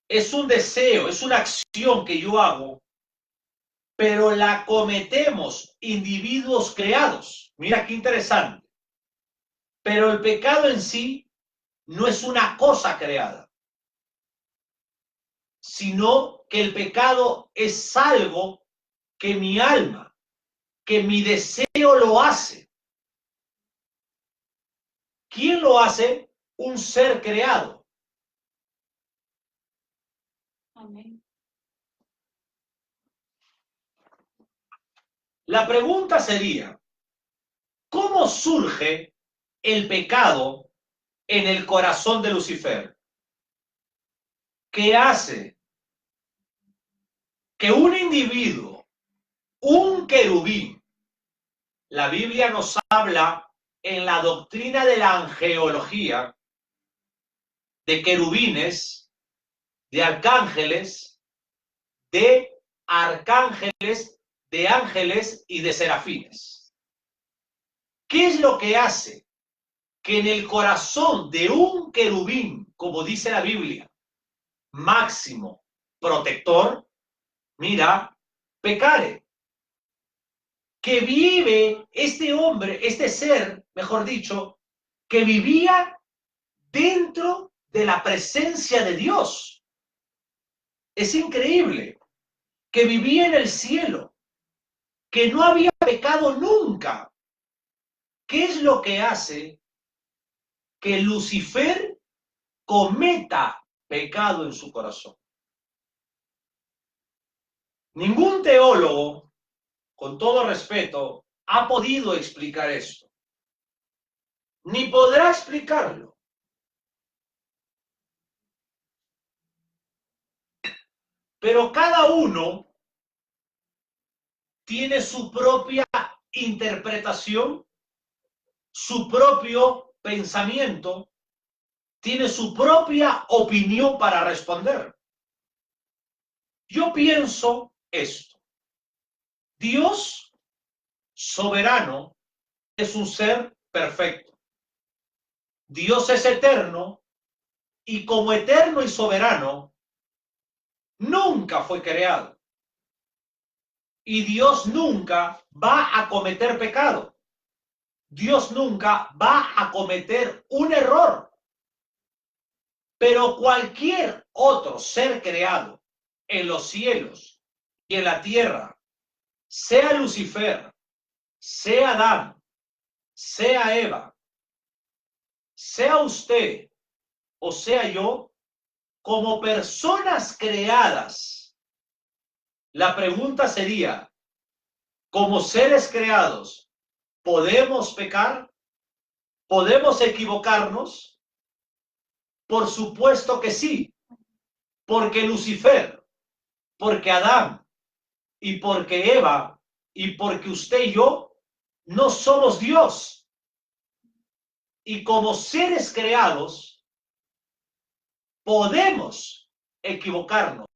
es un deseo, es una acción que yo hago, pero la cometemos individuos creados. Mira qué interesante. Pero el pecado en sí no es una cosa creada, sino que el pecado es algo que mi alma, que mi deseo lo hace. ¿Quién lo hace? Un ser creado. Amén. La pregunta sería, ¿cómo surge el pecado en el corazón de Lucifer? ¿Qué hace que un individuo, un querubín, la Biblia nos habla en la doctrina de la angeología de querubines, de arcángeles, de ángeles y de serafines? ¿Qué es lo que hace que en el corazón de un querubín, como dice la Biblia, máximo protector, mira, pecare? Que vive este hombre, este ser, mejor dicho, que vivía dentro de la presencia de Dios. Es increíble, que vivía en el cielo, que no había pecado nunca. ¿Qué es lo que hace que Lucifer cometa pecado en su corazón? Ningún teólogo, con todo respeto, ha podido explicar esto, ni podrá explicarlo. Pero cada uno tiene su propia interpretación, su propio pensamiento, tiene su propia opinión para responder. Yo pienso esto. Dios soberano es un ser perfecto. Dios es eterno y como eterno y soberano nunca fue creado. Y Dios nunca va a cometer pecado. Dios nunca va a cometer un error. Pero cualquier otro ser creado en los cielos y en la tierra, sea Lucifer, sea Adán, sea Eva, sea usted o sea yo, como personas creadas, la pregunta sería, como seres creados, ¿podemos pecar? ¿Podemos equivocarnos? Por supuesto que sí, porque Lucifer, porque Adán y porque Eva y porque usted y yo no somos Dios. Y como seres creados, podemos equivocarnos,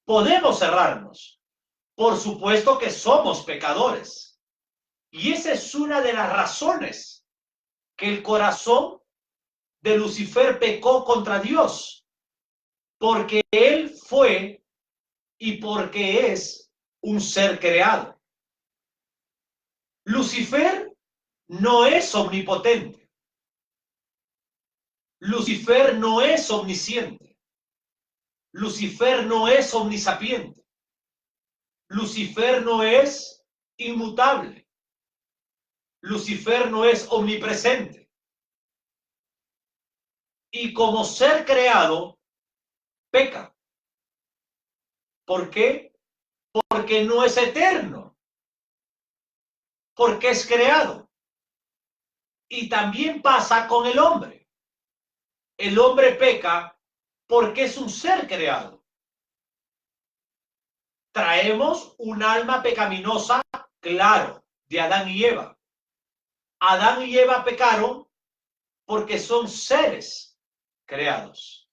podemos errarnos. Por supuesto que somos pecadores. Y esa es una de las razones que el corazón de Lucifer pecó contra Dios. Porque él fue y porque es un ser creado. Lucifer no es omnipotente. Lucifer no es omnisciente. Lucifer no es omnisapiente. Lucifer no es inmutable. Lucifer no es omnipresente. Y como ser creado, peca. ¿Por qué? Porque no es eterno. Porque es creado. Y también pasa con el hombre. El hombre peca porque es un ser creado. Traemos un alma pecaminosa, claro, de Adán y Eva. Adán y Eva pecaron porque son seres creados.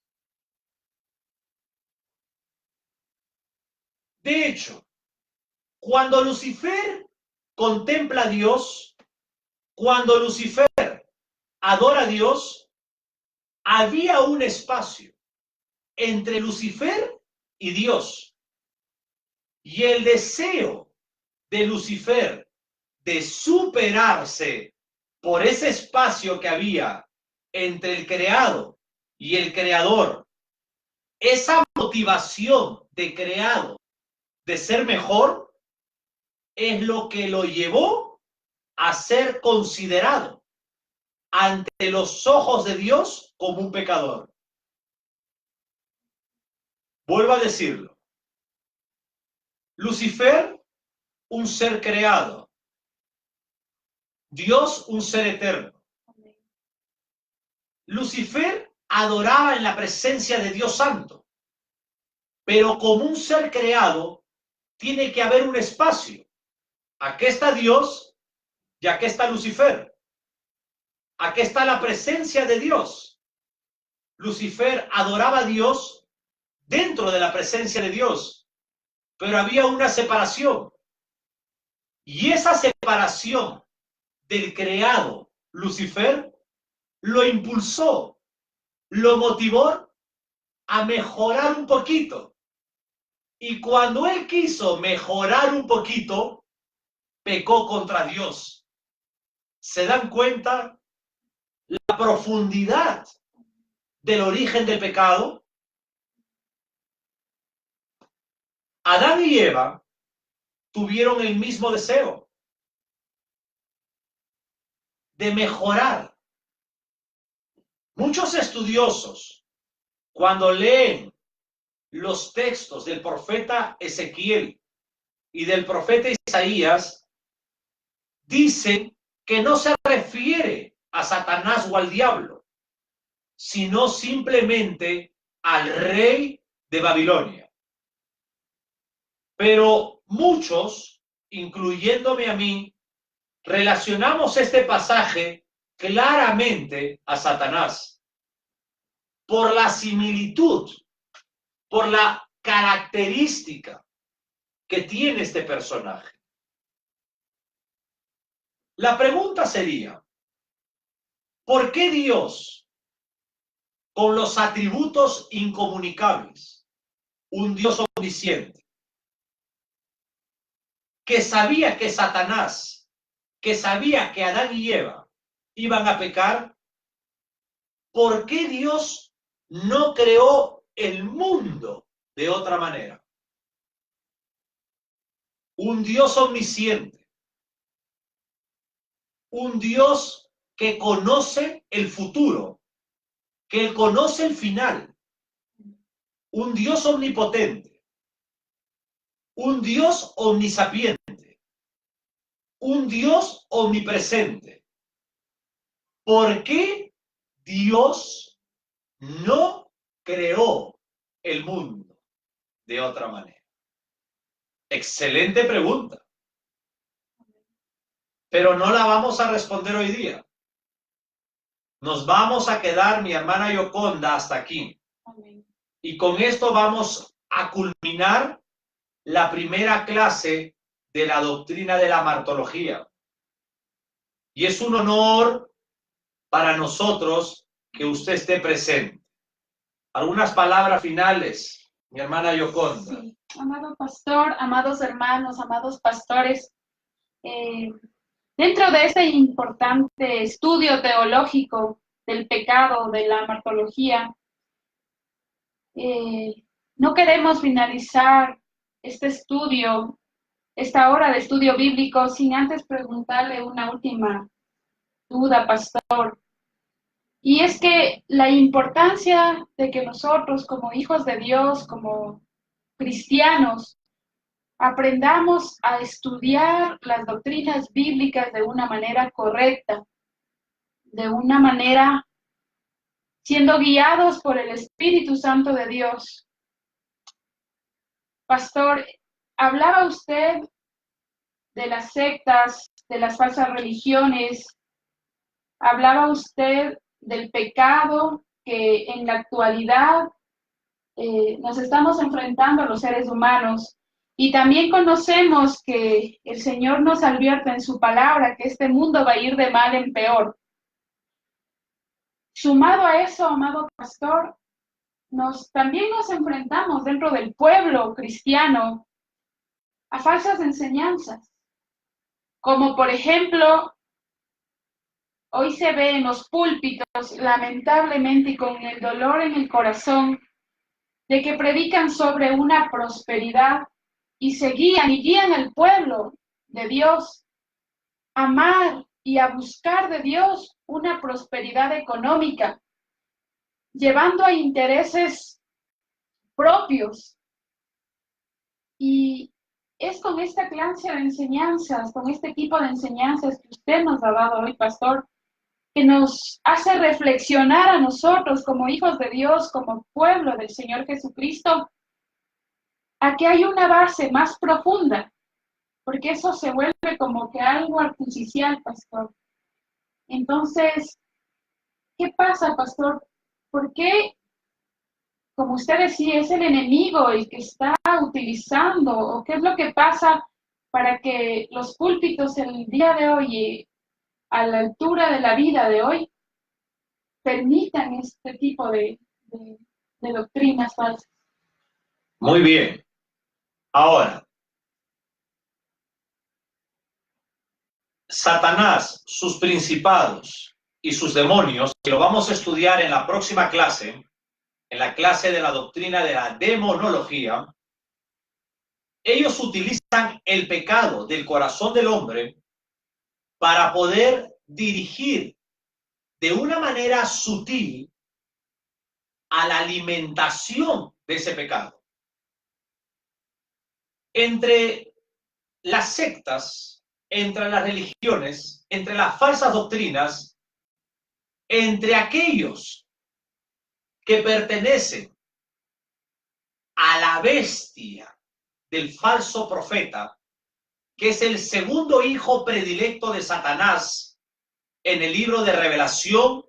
De hecho, cuando Lucifer contempla a Dios, cuando Lucifer adora a Dios, había un espacio entre Lucifer y Dios. Y el deseo de Lucifer de superarse por ese espacio que había entre el creado y el creador, esa motivación de creado de ser mejor es lo que lo llevó a ser considerado ante los ojos de Dios como un pecador. Vuelvo a decirlo. Lucifer, un ser creado. Dios, un ser eterno. Lucifer adoraba en la presencia de Dios Santo, pero como un ser creado, tiene que haber un espacio. Aquí está Dios y aquí está Lucifer. Aquí está la presencia de Dios. Lucifer adoraba a Dios dentro de la presencia de Dios, pero había una separación. Y esa separación del creado Lucifer lo impulsó, lo motivó a mejorar un poquito. Y cuando él quiso mejorar un poquito, pecó contra Dios. ¿Se dan cuenta la profundidad del origen del pecado? Adán y Eva tuvieron el mismo deseo de mejorar. Muchos estudiosos, cuando leen los textos del profeta Ezequiel y del profeta Isaías, dicen que no se refiere a Satanás o al diablo, sino simplemente al rey de Babilonia. Pero muchos, incluyéndome a mí, relacionamos este pasaje claramente a Satanás por la similitud, por la característica que tiene este personaje. La pregunta sería, ¿por qué Dios, con los atributos incomunicables, un Dios omnisciente, que sabía que Satanás, que sabía que Adán y Eva iban a pecar, ¿por qué Dios no creó el mundo de otra manera? Un Dios omnisciente, un Dios que conoce el futuro, que conoce el final, un Dios omnipotente, un Dios omnisapiente, un Dios omnipresente. ¿Por qué Dios no creó el mundo de otra manera? Excelente pregunta. Pero no la vamos a responder hoy día. Nos vamos a quedar, mi hermana Yoconda, hasta aquí. Amén. Y con esto vamos a culminar la primera clase de la doctrina de la martología. Y es un honor para nosotros que usted esté presente. Algunas palabras finales, mi hermana Yoconda. Sí. Amado pastor, amados hermanos, amados pastores, dentro de este importante estudio teológico del pecado, de la martología, no queremos finalizar este estudio, esta hora de estudio bíblico, sin antes preguntarle una última duda, pastor. Y es que la importancia de que nosotros, como hijos de Dios, como cristianos, aprendamos a estudiar las doctrinas bíblicas de una manera correcta, de una manera siendo guiados por el Espíritu Santo de Dios. Pastor, hablaba usted de las sectas, de las falsas religiones, hablaba usted del pecado que en la actualidad nos estamos enfrentando los seres humanos. Y también conocemos que el Señor nos advierte en su palabra que este mundo va a ir de mal en peor. Sumado a eso, amado pastor, también nos enfrentamos dentro del pueblo cristiano a falsas enseñanzas, Como por ejemplo, hoy se ve en los púlpitos, lamentablemente y con el dolor en el corazón, de que predican sobre una prosperidad y se guían al pueblo de Dios a amar y a buscar de Dios una prosperidad económica, llevando a intereses propios. Y es con esta clase de enseñanzas, con este tipo de enseñanzas que usted nos ha dado hoy, pastor, que nos hace reflexionar a nosotros como hijos de Dios, como pueblo del Señor Jesucristo, a que hay una base más profunda, porque eso se vuelve como que algo artificial, pastor. Entonces, ¿qué pasa, pastor? ¿Por qué, como usted decía, es el enemigo el que está utilizando, o qué es lo que pasa para que los púlpitos el día de hoy, a la altura de la vida de hoy, permitan este tipo de doctrinas falsas? Muy bien. Ahora, Satanás, sus principados y sus demonios, que lo vamos a estudiar en la próxima clase, en la clase de la doctrina de la demonología, ellos utilizan el pecado del corazón del hombre para poder dirigir de una manera sutil a la alimentación de ese pecado. Entre las sectas, entre las religiones, entre las falsas doctrinas, entre aquellos que pertenecen a la bestia del falso profeta, que es el segundo hijo predilecto de Satanás en el libro de Revelación,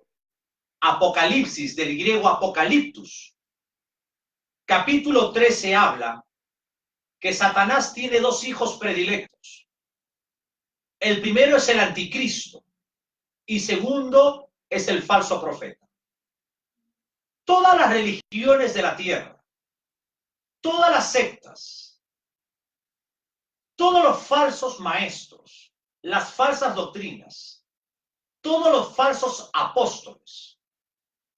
Apocalipsis, del griego Apocaliptus. Capítulo 13 habla que Satanás tiene dos hijos predilectos. El primero es el anticristo y segundo es el falso profeta. Todas las religiones de la tierra, todas las sectas, todos los falsos maestros, las falsas doctrinas, todos los falsos apóstoles,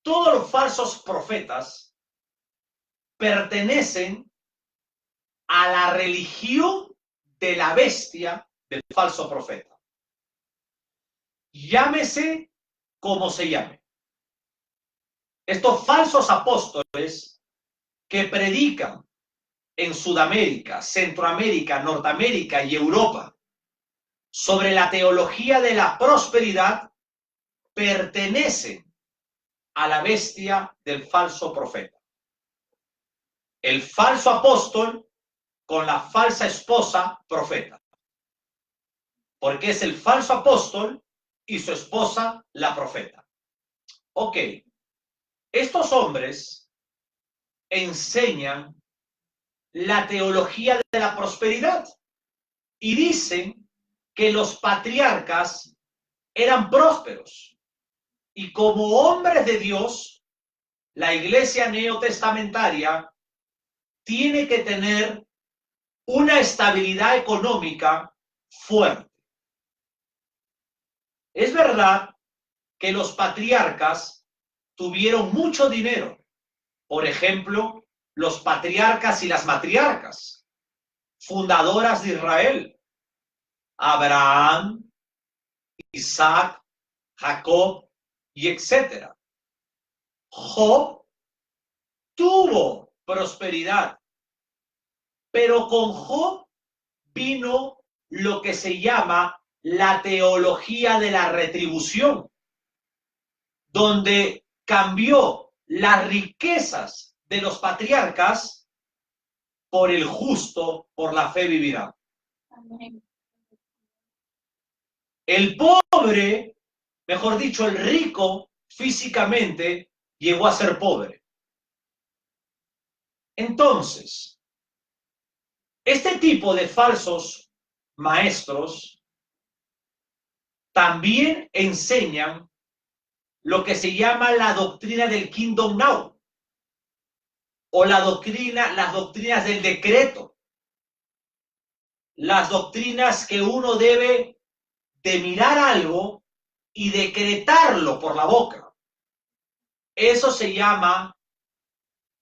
todos los falsos profetas pertenecen a la religión de la bestia del falso profeta. Llámese como se llame. Estos falsos apóstoles que predican en Sudamérica, Centroamérica, Norteamérica y Europa sobre la teología de la prosperidad pertenecen a la bestia del falso profeta. El falso apóstol con la falsa esposa profeta. Porque es el falso apóstol y su esposa la profeta. Ok, estos hombres enseñan la teología de la prosperidad y dicen que los patriarcas eran prósperos y como hombres de Dios, la iglesia neotestamentaria tiene que tener una estabilidad económica fuerte. Es verdad que los patriarcas tuvieron mucho dinero. Por ejemplo, los patriarcas y las matriarcas, fundadoras de Israel, Abraham, Isaac, Jacob y etcétera. Job tuvo prosperidad, pero con Job vino lo que se llama la teología de la retribución, donde cambió las riquezas de los patriarcas por el justo, por la fe vivirá. Amén. El pobre, mejor dicho, el rico físicamente llegó a ser pobre. Entonces, este tipo de falsos maestros también enseñan lo que se llama la doctrina del Kingdom Now o las doctrinas del decreto, las doctrinas que uno debe de mirar algo y decretarlo por la boca. Eso se llama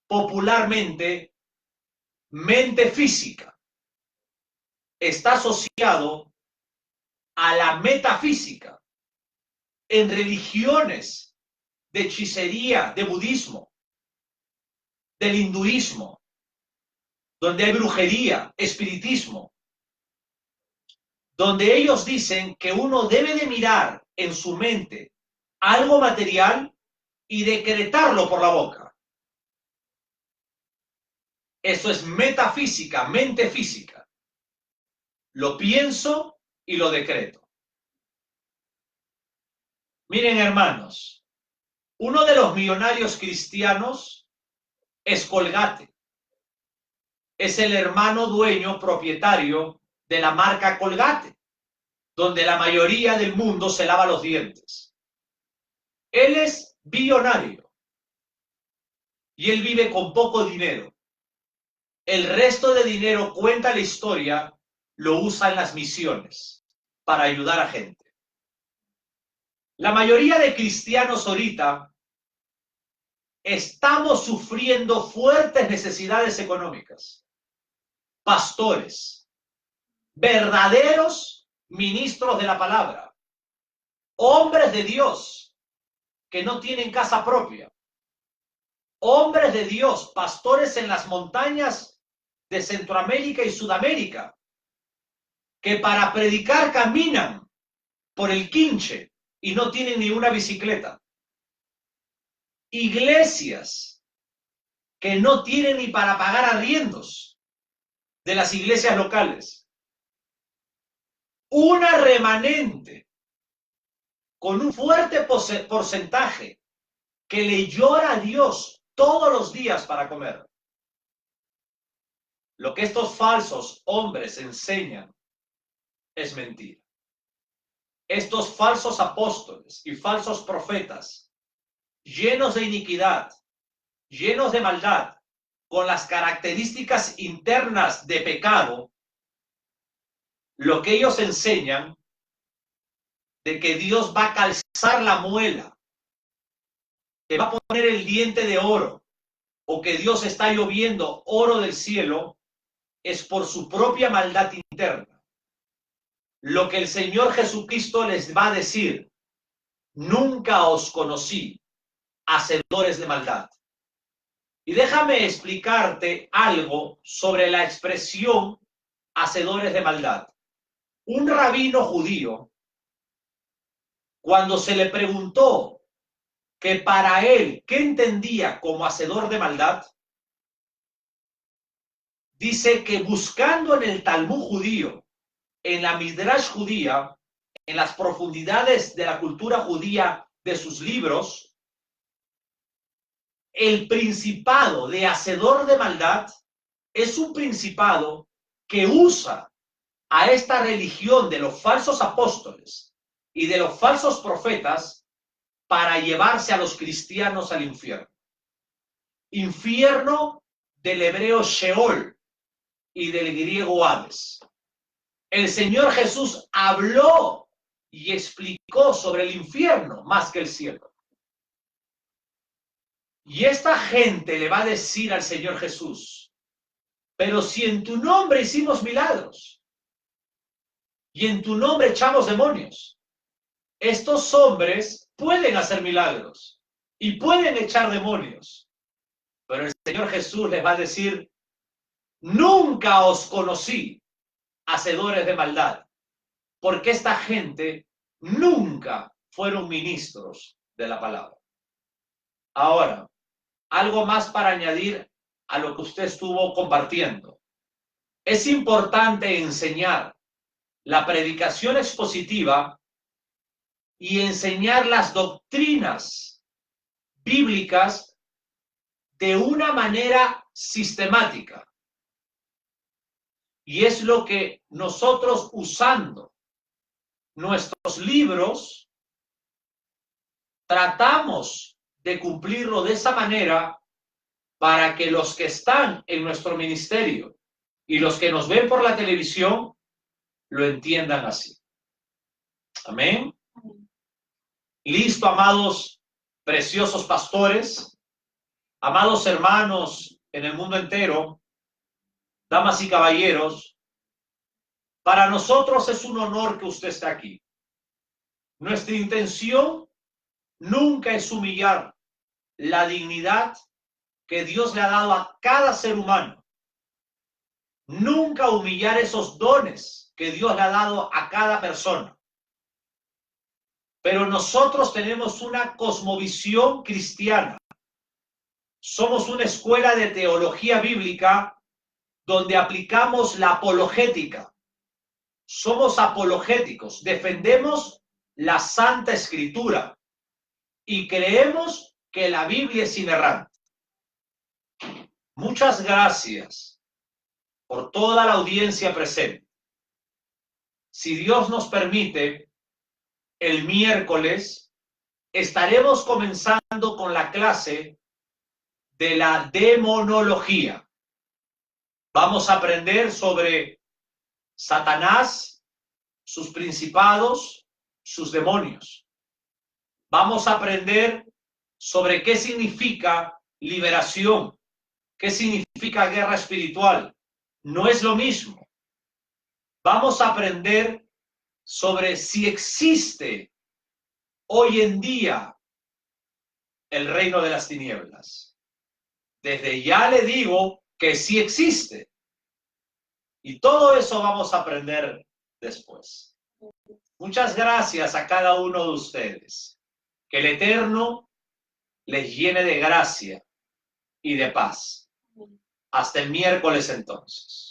popularmente mente física. Está asociado a la metafísica en religiones de hechicería, de budismo, del hinduismo, donde hay brujería, espiritismo, donde ellos dicen que uno debe de mirar en su mente algo material y decretarlo por la boca. Eso es metafísica, mente física. Lo pienso y lo decreto. Miren, hermanos, uno de los millonarios cristianos es Colgate. Es el hermano dueño propietario de la marca Colgate, donde la mayoría del mundo se lava los dientes. Él es billonario y él vive con poco dinero. El resto de dinero, cuenta la historia, lo usa en las misiones para ayudar a gente. La mayoría de cristianos ahorita estamos sufriendo fuertes necesidades económicas. Pastores, verdaderos ministros de la palabra, hombres de Dios que no tienen casa propia, hombres de Dios, pastores en las montañas de Centroamérica y Sudamérica, que para predicar caminan por el quinche y no tienen ni una bicicleta. Iglesias que no tienen ni para pagar arriendos de las iglesias locales. Una remanente con un fuerte porcentaje que le llora a Dios todos los días para comer. Lo que estos falsos hombres enseñan es mentira. Estos falsos apóstoles y falsos profetas, llenos de iniquidad, llenos de maldad, con las características internas de pecado, lo que ellos enseñan de que Dios va a calzar la muela, que va a poner el diente de oro, o que Dios está lloviendo oro del cielo, es por su propia maldad interna. Lo que el Señor Jesucristo les va a decir: nunca os conocí, hacedores de maldad. Y déjame explicarte algo sobre la expresión hacedores de maldad. Un rabino judío, cuando se le preguntó que para él, ¿qué entendía como hacedor de maldad? Dice que buscando en el Talmud judío, en la Midrash judía, en las profundidades de la cultura judía de sus libros, el principado de hacedor de maldad es un principado que usa a esta religión de los falsos apóstoles y de los falsos profetas para llevarse a los cristianos al infierno. Infierno del hebreo Sheol y del griego Hades. El Señor Jesús habló y explicó sobre el infierno más que el cielo. Y esta gente le va a decir al Señor Jesús: pero si en tu nombre hicimos milagros y en tu nombre echamos demonios, estos hombres pueden hacer milagros y pueden echar demonios. Pero el Señor Jesús les va a decir: nunca os conocí, hacedores de maldad, porque esta gente nunca fueron ministros de la palabra. Ahora, algo más para añadir a lo que usted estuvo compartiendo. Es importante enseñar la predicación expositiva y enseñar las doctrinas bíblicas de una manera sistemática. Y es lo que nosotros, usando nuestros libros, tratamos de cumplirlo de esa manera para que los que están en nuestro ministerio y los que nos ven por la televisión lo entiendan así. Amén. Listo, amados, preciosos pastores, amados hermanos en el mundo entero, damas y caballeros, para nosotros es un honor que usted esté aquí. Nuestra intención nunca es humillar la dignidad que Dios le ha dado a cada ser humano. Nunca humillar esos dones que Dios le ha dado a cada persona. Pero nosotros tenemos una cosmovisión cristiana. Somos una escuela de teología bíblica donde aplicamos la apologética. Somos apologéticos, defendemos la Santa Escritura y creemos que la Biblia es inerrante. Muchas gracias por toda la audiencia presente. Si Dios nos permite, el miércoles estaremos comenzando con la clase de la demonología. Vamos a aprender sobre Satanás, sus principados, sus demonios. Vamos a aprender sobre qué significa liberación, qué significa guerra espiritual. No es lo mismo. Vamos a aprender sobre si existe hoy en día el reino de las tinieblas. Desde ya le digo que sí existe. Y todo eso vamos a aprender después. Muchas gracias a cada uno de ustedes. Que el Eterno les llene de gracia y de paz. Hasta el miércoles entonces.